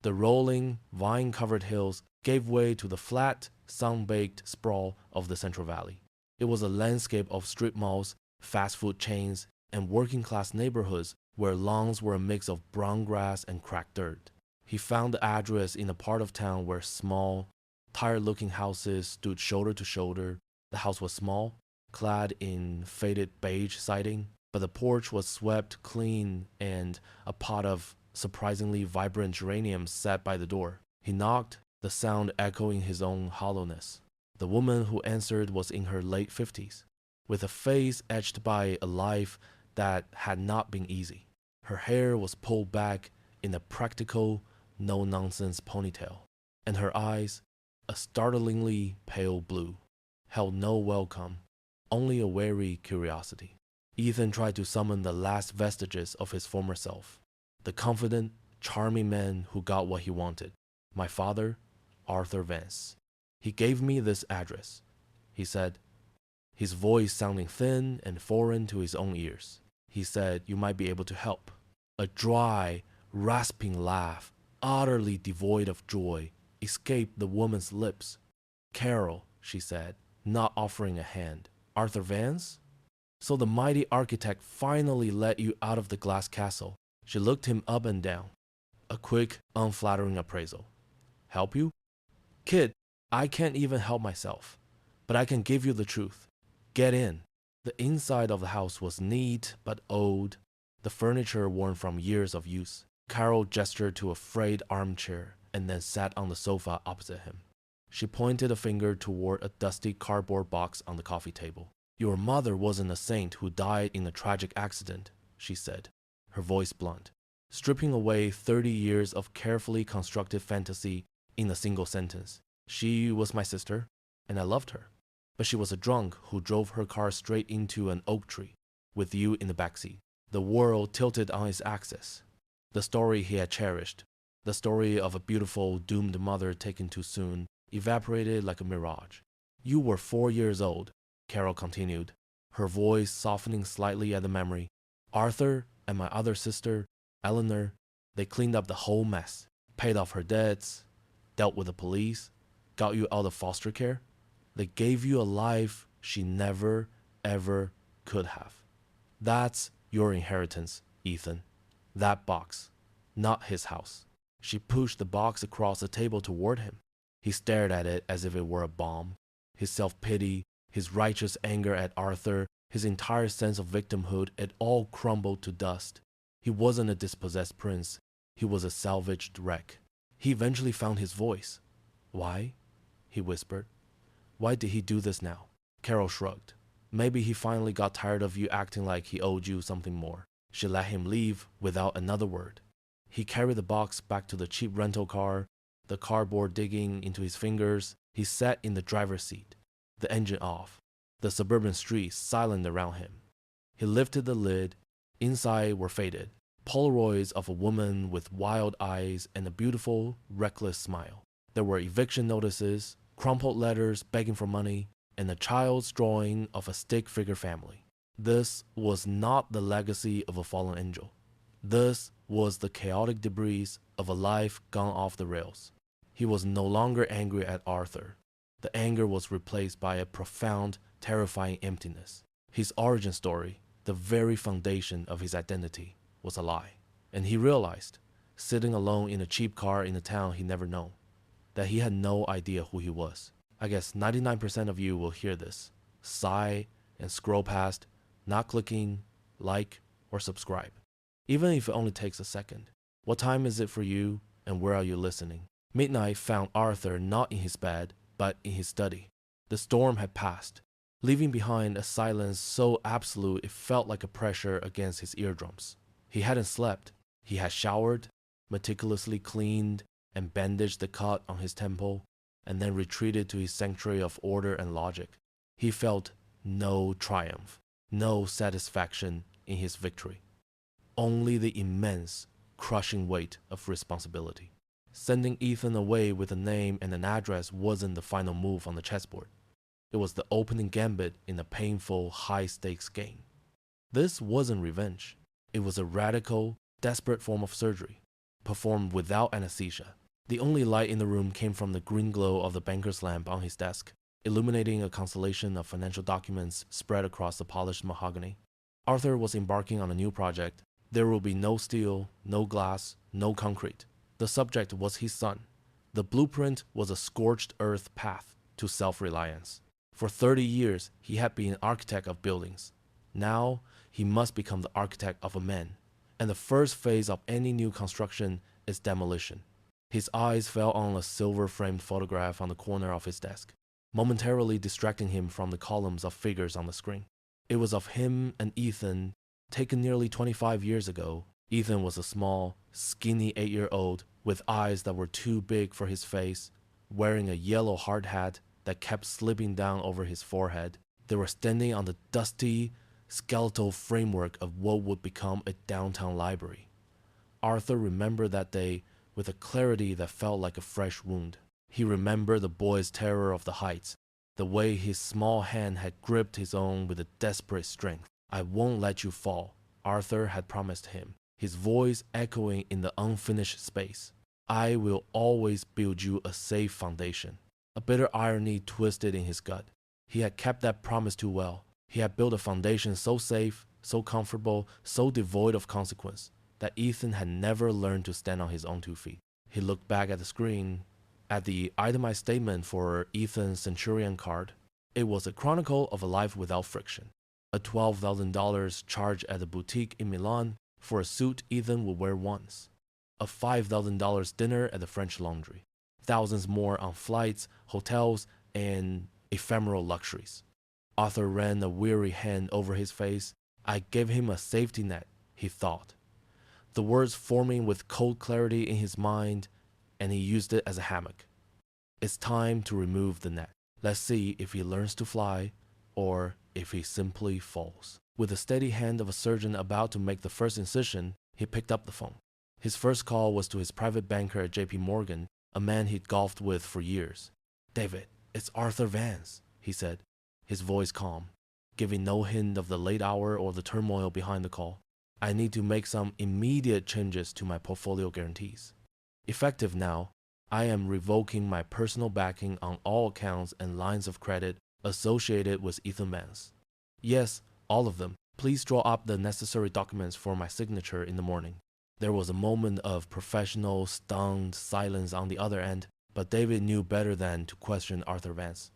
The rolling, vine-covered hills gave way to the flat, sun-baked sprawl of the Central Valley. It was a landscape of strip malls, fast food chains, and working-class neighborhoods where lawns were a mix of brown grass and cracked dirt. He found the address in a part of town where small, tired-looking houses stood shoulder to shoulder. The house was small, clad in faded beige siding, but the porch was swept clean and a pot of surprisingly vibrant geraniums sat by the door. He knocked, the sound echoing his own hollowness. The woman who answered was in her late 50s, with a face etched by a life that had not been easy. Her hair was pulled back in a practical, no-nonsense ponytail, and her eyes, a startlingly pale blue, held no welcome, only a wary curiosity. Ethan tried to summon the last vestiges of his former self, the confident, charming man who got what he wanted. "My father, Arthur Vance. He gave me this address," he said, his voice sounding thin and foreign to his own ears. "He said you might be able to help." A dry, rasping laugh, utterly devoid of joy, escaped the woman's lips. "Carol," she said, not offering a hand. "Arthur Vance? So the mighty architect finally let you out of the glass castle." She looked him up and down. A quick, unflattering appraisal. "Help you? Kid, I can't even help myself, but I can give you the truth. Get in." The inside of the house was neat but old, the furniture worn from years of use. Carol gestured to a frayed armchair and then sat on the sofa opposite him. She pointed a finger toward a dusty cardboard box on the coffee table. "Your mother wasn't a saint who died in a tragic accident," she said, her voice blunt, stripping away 30 years of carefully constructed fantasy in a single sentence. "She was my sister, and I loved her. But she was a drunk who drove her car straight into an oak tree, with you in the backseat. The world tilted on its axis. The story he had cherished, the story of a beautiful, doomed mother taken too soon, evaporated like a mirage. You were 4 years old," Carol continued, her voice softening slightly at the memory. "Arthur and my other sister, Eleanor, they cleaned up the whole mess, paid off her debts, dealt with the police, got you out of foster care. They gave you a life she never, ever could have. That's your inheritance, Ethan. That box, not his house." She pushed the box across the table toward him. He stared at it as if it were a bomb. His self-pity, his righteous anger at Arthur, his entire sense of victimhood, it all crumbled to dust. He wasn't a dispossessed prince. He was a salvaged wreck. He eventually found his voice. "Why?" he whispered. "Why did he do this now?" Carol shrugged. "Maybe he finally got tired of you acting like he owed you something more." She let him leave without another word. He carried the box back to the cheap rental car, the cardboard digging into his fingers. He sat in the driver's seat, the engine off, the suburban streets silent around him. He lifted the lid. Inside were faded Polaroids of a woman with wild eyes and a beautiful, reckless smile. There were eviction notices, crumpled letters begging for money, and a child's drawing of a stick figure family. This was not the legacy of a fallen angel. This was the chaotic debris of a life gone off the rails. He was no longer angry at Arthur. The anger was replaced by a profound, terrifying emptiness. His origin story, the very foundation of his identity, was a lie. And he realized, sitting alone in a cheap car in a town he never known, that he had no idea who he was. I guess 99% of you will hear this, sigh, and scroll past, not clicking like or subscribe, even if it only takes a second. What time is it for you, and where are you listening? Midnight found Arthur not in his bed, but in his study. The storm had passed, leaving behind a silence so absolute it felt like a pressure against his eardrums. He hadn't slept. He had showered, meticulously cleaned, and bandaged the cut on his temple, and then retreated to his sanctuary of order and logic. He felt no triumph, no satisfaction in his victory. Only the immense, crushing weight of responsibility. Sending Ethan away with a name and an address wasn't the final move on the chessboard. It was the opening gambit in a painful, high-stakes game. This wasn't revenge. It was a radical, desperate form of surgery, performed without anesthesia. The only light in the room came from the green glow of the banker's lamp on his desk, illuminating a constellation of financial documents spread across the polished mahogany. Arthur was embarking on a new project. There would be no steel, no glass, no concrete. The subject was his son. The blueprint was a scorched earth path to self-reliance. For 30 years, he had been an architect of buildings. Now, he must become the architect of a man. And the first phase of any new construction is demolition. His eyes fell on a silver-framed photograph on the corner of his desk, momentarily distracting him from the columns of figures on the screen. It was of him and Ethan, taken nearly 25 years ago. Ethan was a small, skinny 8-year-old with eyes that were too big for his face, wearing a yellow hard hat that kept slipping down over his forehead. They were standing on the dusty, skeletal framework of what would become a downtown library. Arthur remembered that day with a clarity that felt like a fresh wound. He remembered the boy's terror of the heights, the way his small hand had gripped his own with a desperate strength. "I won't let you fall," Arthur had promised him, his voice echoing in the unfinished space. "I will always build you a safe foundation." A bitter irony twisted in his gut. He had kept that promise too well. He had built a foundation so safe, so comfortable, so devoid of consequence, that Ethan had never learned to stand on his own 2 feet. He looked back at the screen, at the itemized statement for Ethan's Centurion card. It was a chronicle of a life without friction. A $12,000 charge at a boutique in Milan for a suit Ethan would wear once. A $5,000 dinner at the French Laundry. Thousands more on flights, hotels, and ephemeral luxuries. Arthur ran a weary hand over his face. "I gave him a safety net," he thought, the words forming with cold clarity in his mind, and he used it as a hammock. It's time to remove the net. Let's see if he learns to fly, or if he simply falls. With the steady hand of a surgeon about to make the first incision, he picked up the phone. His first call was to his private banker at JP Morgan, a man he'd golfed with for years. "David, it's Arthur Vance," he said, his voice calm, giving no hint of the late hour or the turmoil behind the call. "I need to make some immediate changes to my portfolio guarantees. Effective now, I am revoking my personal backing on all accounts and lines of credit associated with Ethan Vance. Yes, all of them. Please draw up the necessary documents for my signature in the morning." There was a moment of professional, stunned silence on the other end, but David knew better than to question Arthur Vance.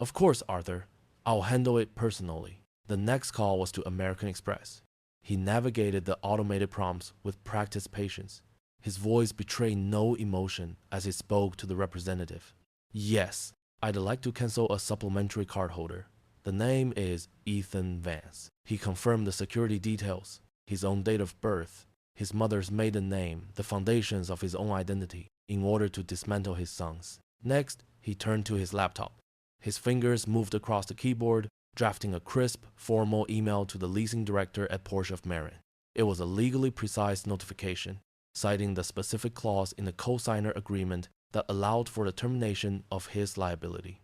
"Of course, Arthur. I'll handle it personally." The next call was to American Express. He navigated the automated prompts with practiced patience. His voice betrayed no emotion as he spoke to the representative. "Yes, I'd like to cancel a supplementary cardholder. The name is Ethan Vance." He confirmed the security details, his own date of birth, his mother's maiden name, the foundations of his own identity. in order to dismantle his sons. Next, he turned to his laptop. His fingers moved across the keyboard, drafting a crisp, formal email to the leasing director at Porsche of Marin. It was a legally precise notification, citing the specific clause in the co-signer agreement that allowed for the termination of his liability.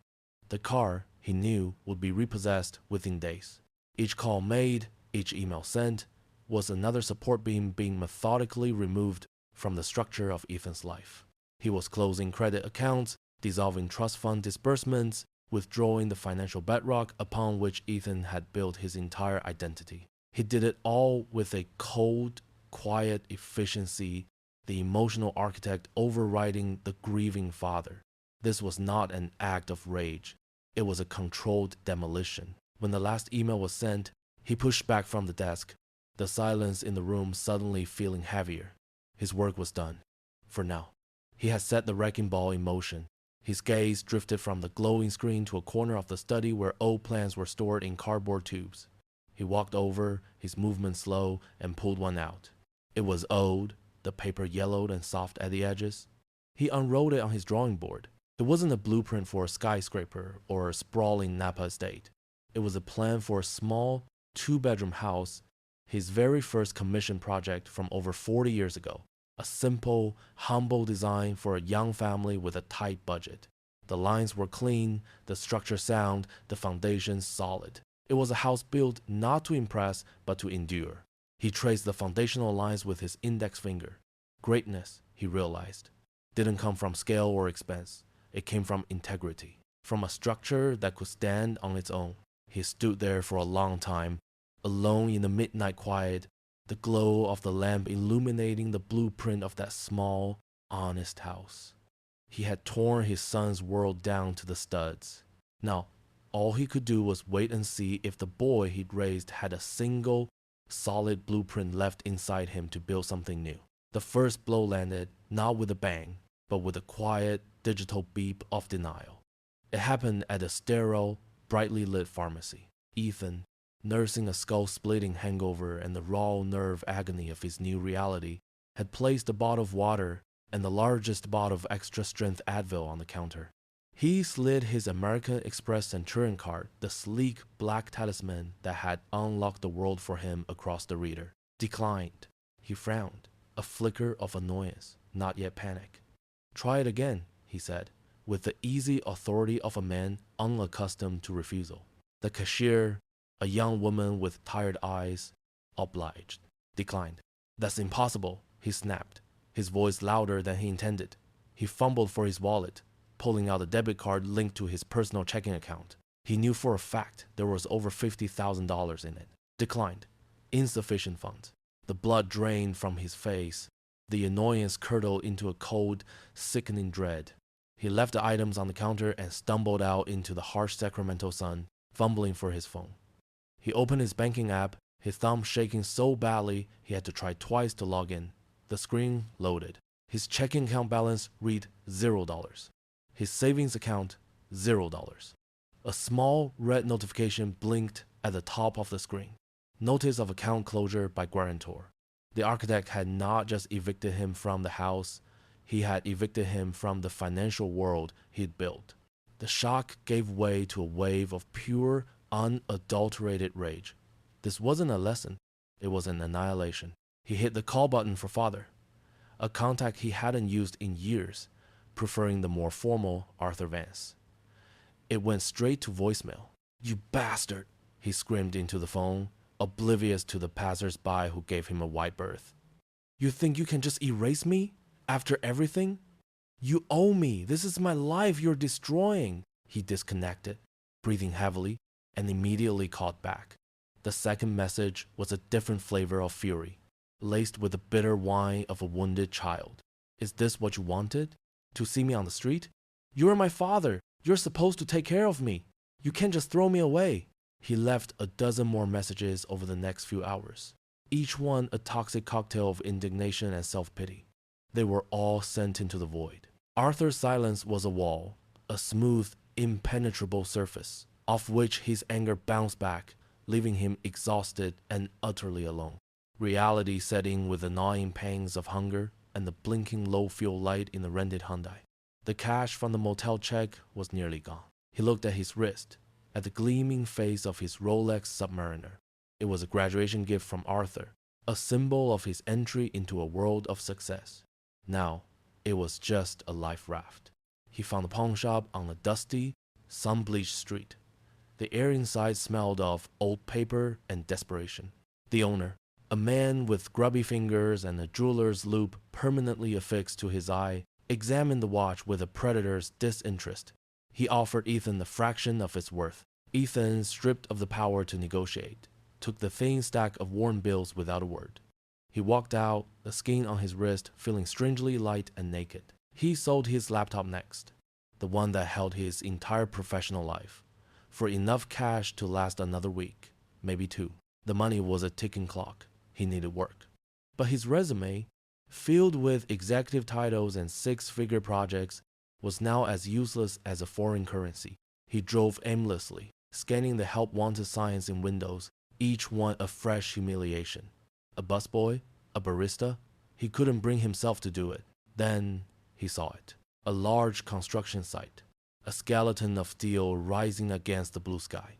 The car, he knew, would be repossessed within days. Each call made, each email sent, was another support beam being methodically removed from the structure of Ethan's life. He was closing credit accounts, dissolving trust fund disbursements, withdrawing the financial bedrock upon which Ethan had built his entire identity. He did it all with a cold, quiet efficiency, the emotional architect overriding the grieving father. This was not an act of rage. It was a controlled demolition. When the last email was sent, he pushed back from the desk, the silence in the room suddenly feeling heavier. His work was done. For now. He had set the wrecking ball in motion. His gaze drifted from the glowing screen to a corner of the study where old plans were stored in cardboard tubes. He walked over, his movement slow, and pulled one out. It was old, the paper yellowed and soft at the edges. He unrolled it on his drawing board. It wasn't a blueprint for a skyscraper or a sprawling Napa estate. It was a plan for a small, two-bedroom house, his very first commission project from over 40 years ago. A simple, humble design for a young family with a tight budget. The lines were clean, the structure sound, the foundations solid. It was a house built not to impress, but to endure. He traced the foundational lines with his index finger. Greatness, he realized, didn't come from scale or expense. It came from integrity, from a structure that could stand on its own. He stood there for a long time, alone in the midnight quiet, the glow of the lamp illuminating the blueprint of that small, honest house. He had torn his son's world down to the studs. Now, all he could do was wait and see if the boy he'd raised had a single, solid blueprint left inside him to build something new. The first blow landed, not with a bang, but with a quiet, digital beep of denial. It happened at a sterile, brightly lit pharmacy. Ethan, nursing a skull-splitting hangover and the raw nerve agony of his new reality, had placed a bottle of water and the largest bottle of extra-strength Advil on the counter. He slid his American Express Centurion card, the sleek black talisman that had unlocked the world for him, across the reader. Declined. He frowned, a flicker of annoyance, not yet panic. "Try it again," he said, with the easy authority of a man unaccustomed to refusal. The cashier, a young woman with tired eyes, obliged. Declined. "That's impossible," he snapped, his voice louder than he intended. He fumbled for his wallet, pulling out a debit card linked to his personal checking account. He knew for a fact there was over $50,000 in it. Declined. Insufficient funds. The blood drained from his face. The annoyance curdled into a cold, sickening dread. He left the items on the counter and stumbled out into the harsh Sacramento sun, fumbling for his phone. He opened his banking app, his thumb shaking so badly he had to try twice to log in. The screen loaded. His checking account balance read $0. His savings account, $0. A small red notification blinked at the top of the screen. Notice of account closure by guarantor. The architect had not just evicted him from the house, he had evicted him from the financial world he'd built. The shock gave way to a wave of pure, unadulterated rage. This wasn't a lesson, it was an annihilation. He hit the call button for father, a contact he hadn't used in years, preferring the more formal Arthur Vance. It went straight to voicemail. "You bastard," he screamed into the phone, oblivious to the passers-by who gave him a wide berth. "You think you can just erase me? After everything? You owe me. This is my life you're destroying." He disconnected, breathing heavily, and immediately called back. The second message was a different flavor of fury, laced with the bitter whine of a wounded child. "Is this what you wanted? To see me on the street? You're my father. You're supposed to take care of me. You can't just throw me away." He left a dozen more messages over the next few hours, each one a toxic cocktail of indignation and self-pity. They were all sent into the void. Arthur's silence was a wall, a smooth, impenetrable surface, off which his anger bounced back, leaving him exhausted and utterly alone. Reality set in with the gnawing pangs of hunger, and the blinking low fuel light in the rented Hyundai. The cash from the motel check was nearly gone. He looked at his wrist, at the gleaming face of his Rolex Submariner. It was a graduation gift from Arthur, a symbol of his entry into a world of success. Now, it was just a life raft. He found a pawn shop on a dusty, sun-bleached street. The air inside smelled of old paper and desperation. The owner, a man with grubby fingers and a jeweler's loop permanently affixed to his eye, examined the watch with a predator's disinterest. He offered Ethan a fraction of its worth. Ethan, stripped of the power to negotiate, took the thin stack of worn bills without a word. He walked out, the skin on his wrist feeling strangely light and naked. He sold his laptop next, the one that held his entire professional life, for enough cash to last another week, maybe two. The money was a ticking clock. He needed work. But his resume, filled with executive titles and six-figure projects, was now as useless as a foreign currency. He drove aimlessly, scanning the help-wanted signs in windows, each one a fresh humiliation. A busboy, a barista, he couldn't bring himself to do it. Then he saw it. A large construction site, a skeleton of steel rising against the blue sky.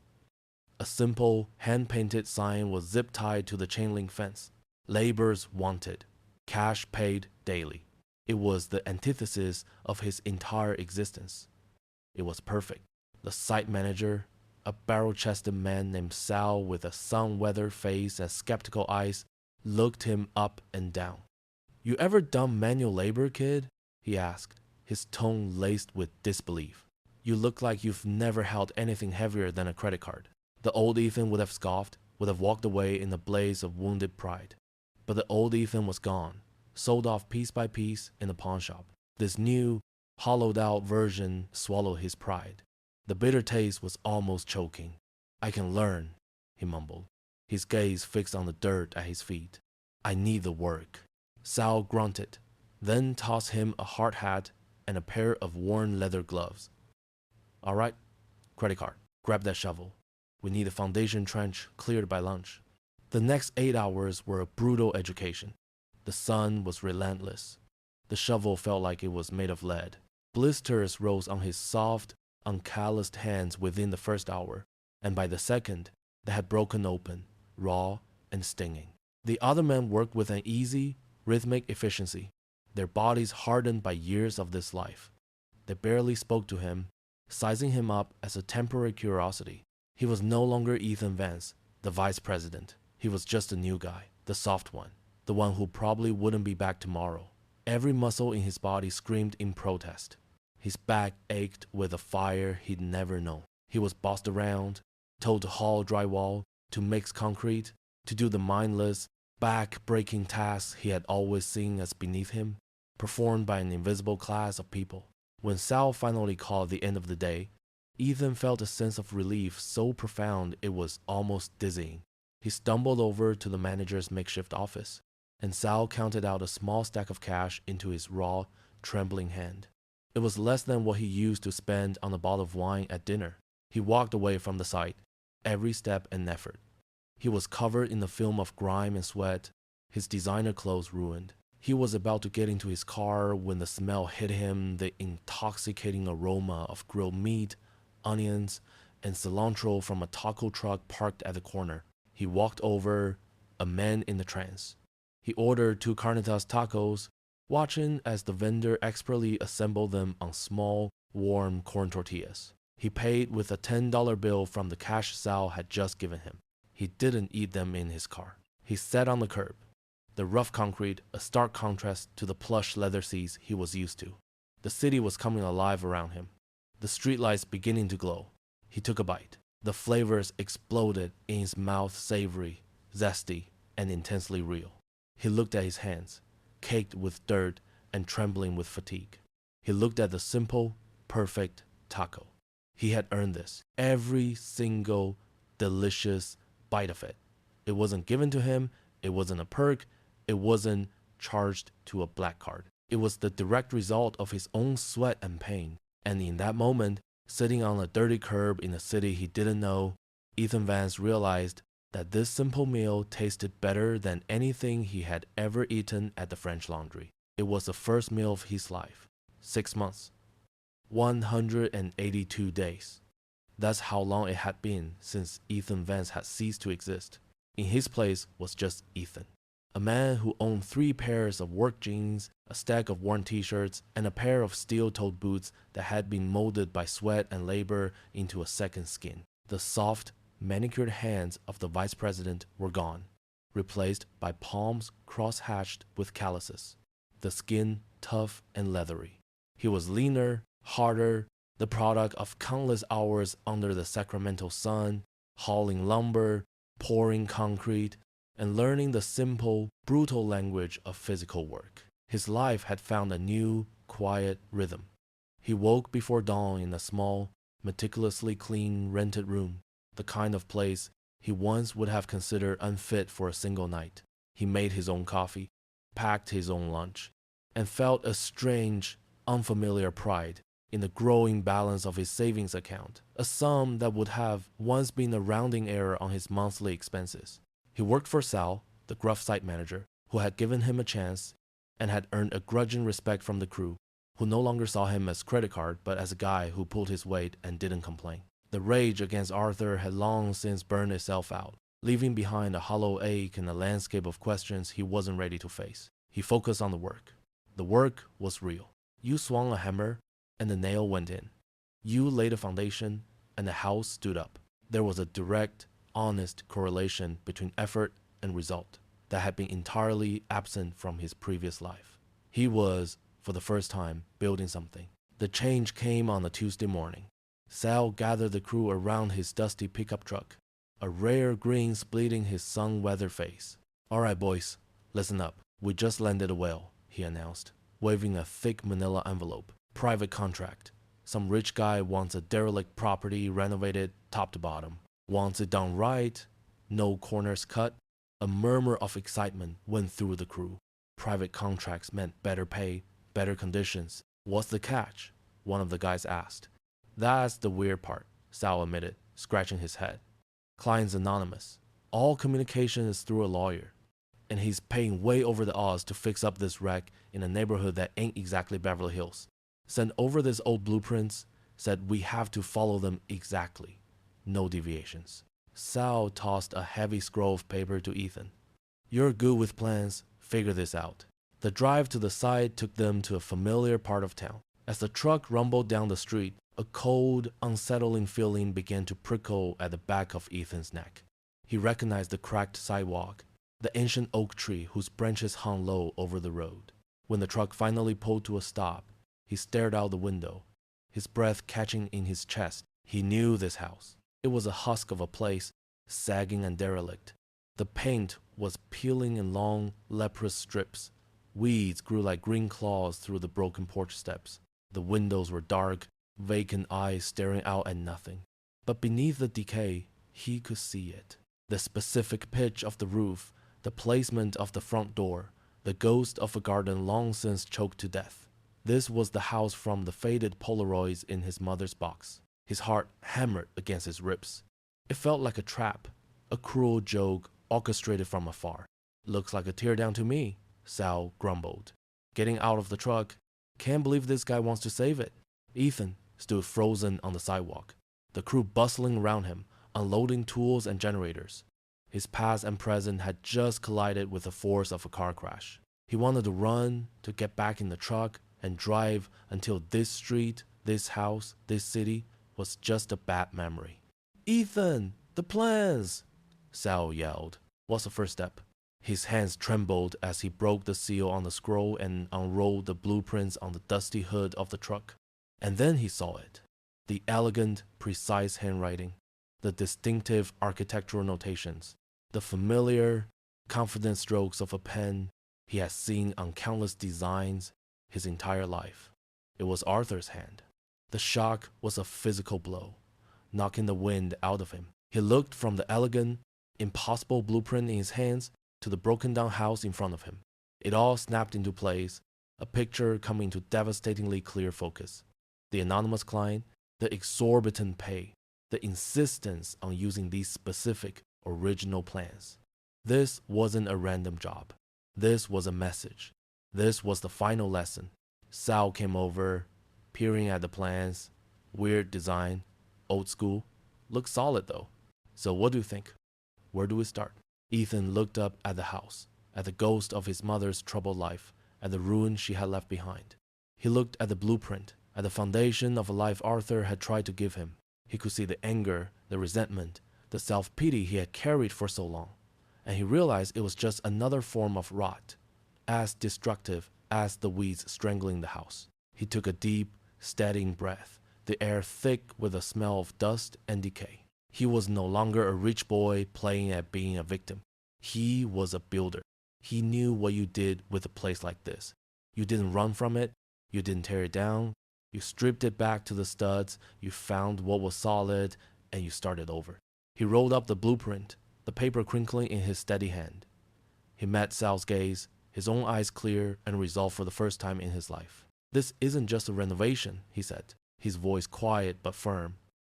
A simple, hand-painted sign was zip-tied to the chain-link fence. Laborers wanted, cash paid daily. It was the antithesis of his entire existence. It was perfect. The site manager, a barrel-chested man named Sal with a sun-weathered face and skeptical eyes, looked him up and down. "You ever done manual labor, kid?" he asked, his tone laced with disbelief. "You look like you've never held anything heavier than a credit card." The old Ethan would have scoffed, would have walked away in a blaze of wounded pride. But the old Ethan was gone, sold off piece by piece in a pawn shop. This new, hollowed-out version swallowed his pride. The bitter taste was almost choking. "I can learn," he mumbled, his gaze fixed on the dirt at his feet. "I need the work." Sal grunted, then tossed him a hard hat and a pair of worn leather gloves. "All right, credit card. Grab that shovel. We need a foundation trench cleared by lunch." The next 8 hours were a brutal education. The sun was relentless. The shovel felt like it was made of lead. Blisters rose on his soft, uncalloused hands within the first hour, and by the second, they had broken open, raw and stinging. The other men worked with an easy, rhythmic efficiency, their bodies hardened by years of this life. They barely spoke to him, sizing him up as a temporary curiosity. He was no longer Ethan Vance, the vice president. He was just a new guy, the soft one, the one who probably wouldn't be back tomorrow. Every muscle in his body screamed in protest. His back ached with a fire he'd never known. He was bossed around, told to haul drywall, to mix concrete, to do the mindless, back-breaking tasks he had always seen as beneath him, performed by an invisible class of people. When Sal finally called the end of the day, Ethan felt a sense of relief so profound it was almost dizzying. He stumbled over to the manager's makeshift office, and Sal counted out a small stack of cash into his raw, trembling hand. It was less than what he used to spend on a bottle of wine at dinner. He walked away from the site, every step an effort. He was covered in a film of grime and sweat, his designer clothes ruined. He was about to get into his car when the smell hit him, the intoxicating aroma of grilled meat, onions, and cilantro from a taco truck parked at the corner. He walked over, a man in a trance. He ordered 2 carnitas tacos, watching as the vendor expertly assembled them on small, warm corn tortillas. He paid with a $10 bill from the cash Sal had just given him. He didn't eat them in his car. He sat on the curb, the rough concrete a stark contrast to the plush leather seats he was used to. The city was coming alive around him, the streetlights beginning to glow. He took a bite. The flavors exploded in his mouth, savory, zesty, and intensely real. He looked at his hands, caked with dirt and trembling with fatigue. He looked at the simple, perfect taco. He had earned this, every single delicious bite of it. It wasn't given to him, it wasn't a perk, it wasn't charged to a black card. It was the direct result of his own sweat and pain. And in that moment, sitting on a dirty curb in a city he didn't know, Ethan Vance realized that this simple meal tasted better than anything he had ever eaten at the French Laundry. It was the first meal of his life. 6 months. 182 days. That's how long it had been since Ethan Vance had ceased to exist. In his place was just Ethan. A man who owned 3 pairs of work jeans, a stack of worn t-shirts, and a pair of steel-toed boots that had been molded by sweat and labor into a second skin. The soft, manicured hands of the vice president were gone, replaced by palms cross-hatched with calluses, the skin tough and leathery. He was leaner, harder, the product of countless hours under the Sacramento sun, hauling lumber, pouring concrete, and learning the simple, brutal language of physical work. His life had found a new, quiet rhythm. He woke before dawn in a small, meticulously clean rented room, the kind of place he once would have considered unfit for a single night. He made his own coffee, packed his own lunch, and felt a strange, unfamiliar pride in the growing balance of his savings account, a sum that would have once been a rounding error on his monthly expenses. He worked for Sal, the gruff site manager, who had given him a chance and had earned a grudging respect from the crew, who no longer saw him as credit card but as a guy who pulled his weight and didn't complain. The rage against Arthur had long since burned itself out, leaving behind a hollow ache and a landscape of questions he wasn't ready to face. He focused on the work. The work was real. You swung a hammer, and the nail went in. You laid a foundation, and the house stood up. There was a direct, honest correlation between effort and result that had been entirely absent from his previous life. He was, for the first time, building something. The change came on a Tuesday morning. Sal gathered the crew around his dusty pickup truck, a rare grin splitting his sun-weathered face. "All right, boys, listen up. We just landed a whale," he announced, waving a thick manila envelope. "Private contract. Some rich guy wants a derelict property renovated top to bottom. Wants it done right, no corners cut." A murmur of excitement went through the crew. Private contracts meant better pay, better conditions. "What's the catch?" one of the guys asked. "That's the weird part," Sal admitted, scratching his head. "Client's anonymous. All communication is through a lawyer. And he's paying way over the odds to fix up this wreck in a neighborhood that ain't exactly Beverly Hills. Sent over this old blueprints, said we have to follow them exactly. No deviations." Sal tossed a heavy scroll of paper to Ethan. "You're good with plans, figure this out." The drive to the site took them to a familiar part of town. As the truck rumbled down the street, a cold, unsettling feeling began to prickle at the back of Ethan's neck. He recognized the cracked sidewalk, the ancient oak tree whose branches hung low over the road. When the truck finally pulled to a stop, he stared out the window, his breath catching in his chest. He knew this house. It was a husk of a place, sagging and derelict. The paint was peeling in long, leprous strips. Weeds grew like green claws through the broken porch steps. The windows were dark, vacant eyes staring out at nothing. But beneath the decay, he could see it. The specific pitch of the roof, the placement of the front door, the ghost of a garden long since choked to death. This was the house from the faded Polaroids in his mother's box. His heart hammered against his ribs. It felt like a trap, a cruel joke orchestrated from afar. "Looks like a teardown to me," Sal grumbled, getting out of the truck. "Can't believe this guy wants to save it." Ethan stood frozen on the sidewalk, the crew bustling around him, unloading tools and generators. His past and present had just collided with the force of a car crash. He wanted to run, to get back in the truck and drive until this street, this house, this city was just a bad memory. "Ethan, the plans!" Sal yelled. "What's the first step?" His hands trembled as he broke the seal on the scroll and unrolled the blueprints on the dusty hood of the truck. And then he saw it. The elegant, precise handwriting, the distinctive architectural notations, the familiar, confident strokes of a pen he had seen on countless designs his entire life. It was Arthur's hand. The shock was a physical blow, knocking the wind out of him. He looked from the elegant, impossible blueprint in his hands to the broken-down house in front of him. It all snapped into place, a picture coming into devastatingly clear focus. The anonymous client, the exorbitant pay, the insistence on using these specific, original plans. This wasn't a random job. This was a message. This was the final lesson. Sal came over, peering at the plans. Weird design, old school. Looks solid though. So what do you think? Where do we start? Ethan looked up at the house, at the ghost of his mother's troubled life, at the ruin she had left behind. He looked at the blueprint, at the foundation of a life Arthur had tried to give him. He could see the anger, the resentment, the self-pity he had carried for so long. And he realized it was just another form of rot, as destructive as the weeds strangling the house. He took a deep, steadying breath, the air thick with the smell of dust and decay. He was no longer a rich boy playing at being a victim. He was a builder. He knew what you did with a place like this. You didn't run from it. You didn't tear it down. You stripped it back to the studs. You found what was solid, and you started over. He rolled up the blueprint, the paper crinkling in his steady hand. He met Sal's gaze, his own eyes clear and resolved for the first time in his life. This isn't just a renovation, he said, his voice quiet but firm.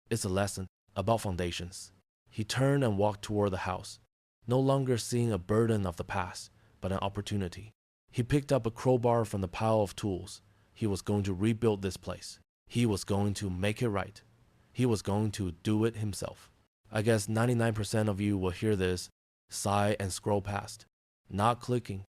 It's a lesson about foundations. He turned and walked toward the house, no longer seeing a burden of the past, but an opportunity. He picked up a crowbar from the pile of tools. He was going to rebuild this place. He was going to make it right. He was going to do it himself. I guess 99% of you will hear this, sigh and scroll past, not clicking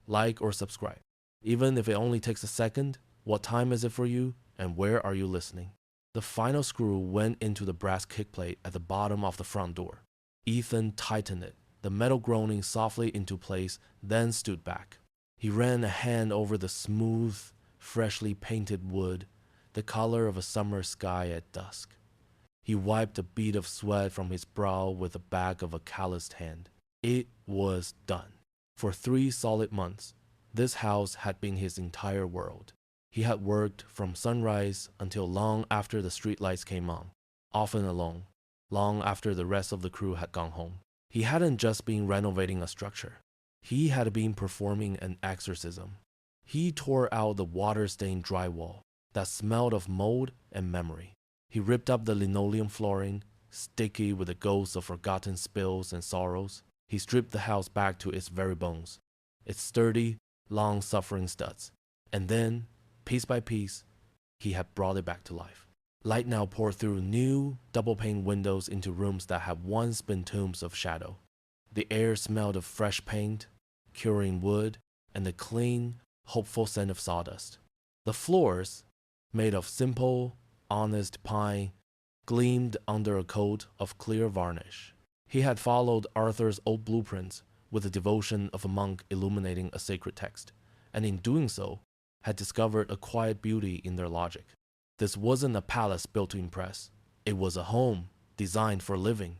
like or subscribe. Even if it only takes a second, what time is it for you and where are you listening? The final screw went into the brass kickplate at the bottom of the front door. Ethan tightened it, the metal groaning softly into place, then stood back. He ran a hand over the smooth, freshly painted wood, the color of a summer sky at dusk. He wiped a bead of sweat from his brow with the back of a calloused hand. It was done. For 3 solid months, this house had been his entire world. He had worked from sunrise until long after the streetlights came on, often alone, long after the rest of the crew had gone home. He hadn't just been renovating a structure. He had been performing an exorcism. He tore out the water-stained drywall that smelled of mold and memory. He ripped up the linoleum flooring, sticky with the ghosts of forgotten spills and sorrows. He stripped the house back to its very bones, its sturdy, long-suffering studs. And then, piece by piece, he had brought it back to life. Light now poured through new, double-pane windows into rooms that had once been tombs of shadow. The air smelled of fresh paint, curing wood, and the clean, hopeful scent of sawdust. The floors, made of simple, honest pine, gleamed under a coat of clear varnish. He had followed Arthur's old blueprints with the devotion of a monk illuminating a sacred text, and in doing so, had discovered a quiet beauty in their logic. This wasn't a palace built to impress. It was a home designed for living.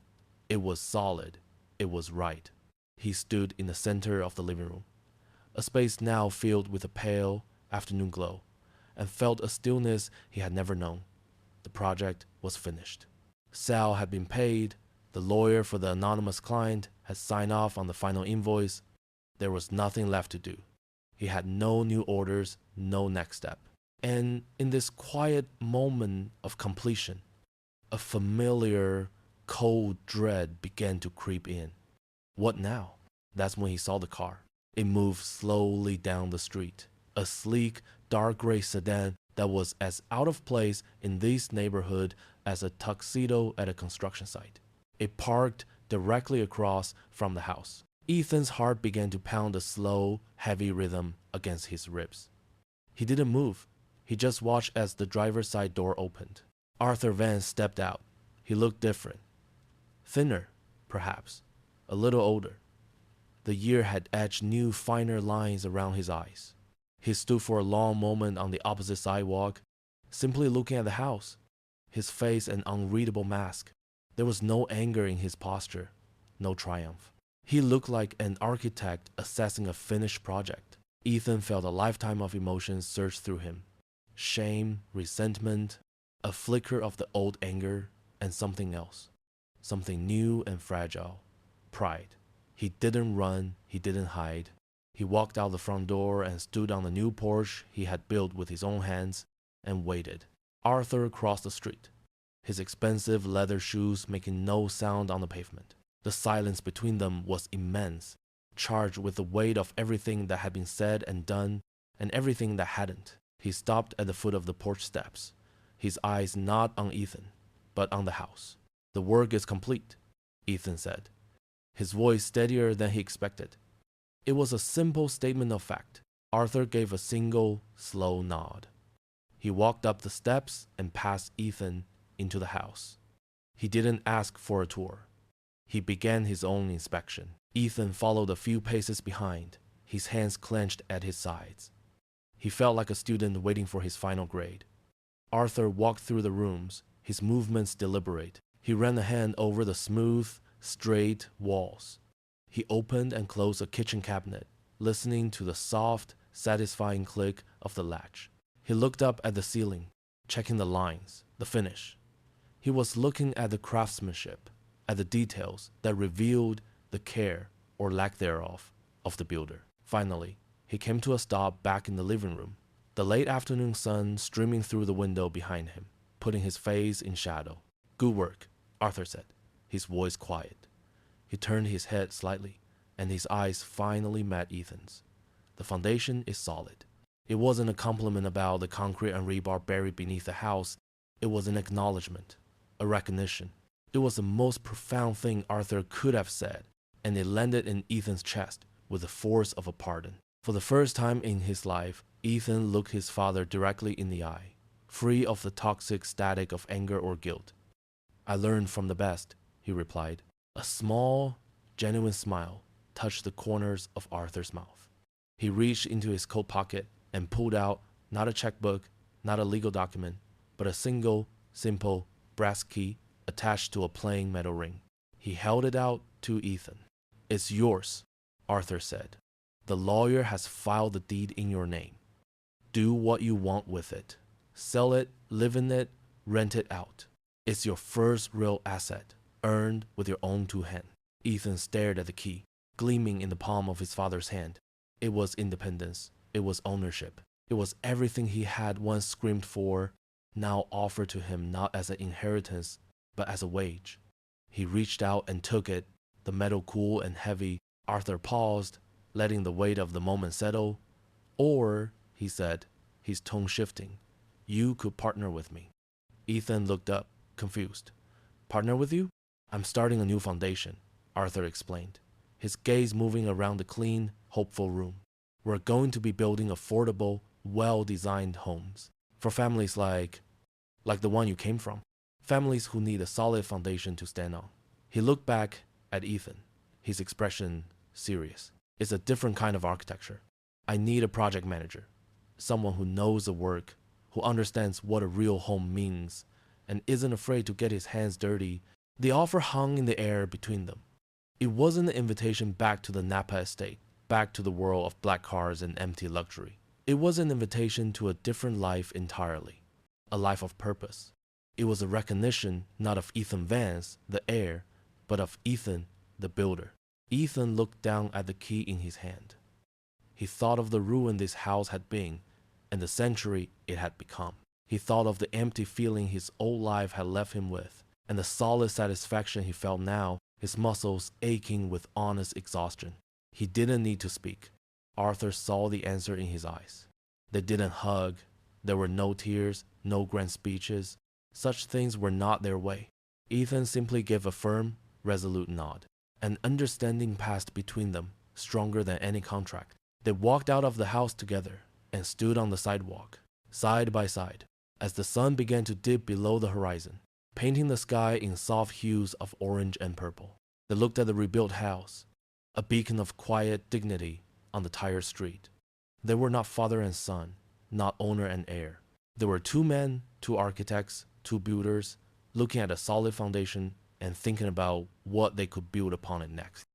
It was solid. It was right. He stood in the center of the living room, a space now filled with a pale afternoon glow, and felt a stillness he had never known. The project was finished. Sal had been paid. The lawyer for the anonymous client had signed off on the final invoice. There was nothing left to do. He had no new orders, no next step. And in this quiet moment of completion, a familiar, cold dread began to creep in. What now? That's when he saw the car. It moved slowly down the street. A sleek, dark gray sedan that was as out of place in this neighborhood as a tuxedo at a construction site. It parked directly across from the house. Ethan's heart began to pound a slow, heavy rhythm against his ribs. He didn't move. He just watched as the driver's side door opened. Arthur Vance stepped out. He looked different. Thinner, perhaps. A little older. The year had etched new, finer lines around his eyes. He stood for a long moment on the opposite sidewalk, simply looking at the house, his face an unreadable mask. There was no anger in his posture, no triumph. He looked like an architect assessing a finished project. Ethan felt a lifetime of emotions surge through him. Shame, resentment, a flicker of the old anger, and something else. Something new and fragile. Pride. He didn't run, he didn't hide. He walked out the front door and stood on the new porch he had built with his own hands and waited. Arthur crossed the street, his expensive leather shoes making no sound on the pavement. The silence between them was immense, charged with the weight of everything that had been said and done and everything that hadn't. He stopped at the foot of the porch steps, his eyes not on Ethan, but on the house. "The work is complete," Ethan said, his voice steadier than he expected. It was a simple statement of fact. Arthur gave a single, slow nod. He walked up the steps and past Ethan into the house. He didn't ask for a tour. He began his own inspection. Ethan followed a few paces behind, his hands clenched at his sides. He felt like a student waiting for his final grade. Arthur walked through the rooms, his movements deliberate. He ran a hand over the smooth, straight walls. He opened and closed a kitchen cabinet, listening to the soft, satisfying click of the latch. He looked up at the ceiling, checking the lines, the finish. He was looking at the craftsmanship, at the details that revealed the care, or lack thereof, of the builder. Finally, he came to a stop back in the living room, the late afternoon sun streaming through the window behind him, putting his face in shadow. "Good work," Arthur said, his voice quiet. He turned his head slightly, and his eyes finally met Ethan's. "The foundation is solid." It wasn't a compliment about the concrete and rebar buried beneath the house. It was an acknowledgement, a recognition. It was the most profound thing Arthur could have said, and it landed in Ethan's chest with the force of a pardon. For the first time in his life, Ethan looked his father directly in the eye, free of the toxic static of anger or guilt. "I learned from the best," he replied. A small, genuine smile touched the corners of Arthur's mouth. He reached into his coat pocket and pulled out not a checkbook, not a legal document, but a single, simple brass key attached to a plain metal ring. He held it out to Ethan. "It's yours," Arthur said. "The lawyer has filed the deed in your name. Do what you want with it. Sell it, live in it, rent it out. It's your first real asset, earned with your own two hands." Ethan stared at the key, gleaming in the palm of his father's hand. It was independence. It was ownership. It was everything he had once screamed for, now offered to him not as an inheritance, but as a wage. He reached out and took it, the metal cool and heavy. Arthur paused, letting the weight of the moment settle. "Or," he said, his tone shifting, "you could partner with me." Ethan looked up, confused. "Partner with you?" "I'm starting a new foundation," Arthur explained, his gaze moving around the clean, hopeful room. "We're going to be building affordable, well-designed homes for families like the one you came from. Families who need a solid foundation to stand on." He looked back at Ethan, his expression serious. "It's a different kind of architecture. I need a project manager, someone who knows the work, who understands what a real home means, and isn't afraid to get his hands dirty." The offer hung in the air between them. It wasn't an invitation back to the Napa estate, back to the world of black cars and empty luxury. It was an invitation to a different life entirely, a life of purpose. It was a recognition not of Ethan Vance, the heir, but of Ethan, the builder. Ethan looked down at the key in his hand. He thought of the ruin this house had been, and the century it had become. He thought of the empty feeling his old life had left him with, and the solid satisfaction he felt now, his muscles aching with honest exhaustion. He didn't need to speak. Arthur saw the answer in his eyes. They didn't hug. There were no tears, no grand speeches. Such things were not their way. Ethan simply gave a firm, resolute nod. An understanding passed between them, stronger than any contract. They walked out of the house together and stood on the sidewalk, side by side, as the sun began to dip below the horizon, painting the sky in soft hues of orange and purple. They looked at the rebuilt house, a beacon of quiet dignity on the tired street. They were not father and son, not owner and heir. They were two men, two architects, two builders, looking at a solid foundation and thinking about what they could build upon it next.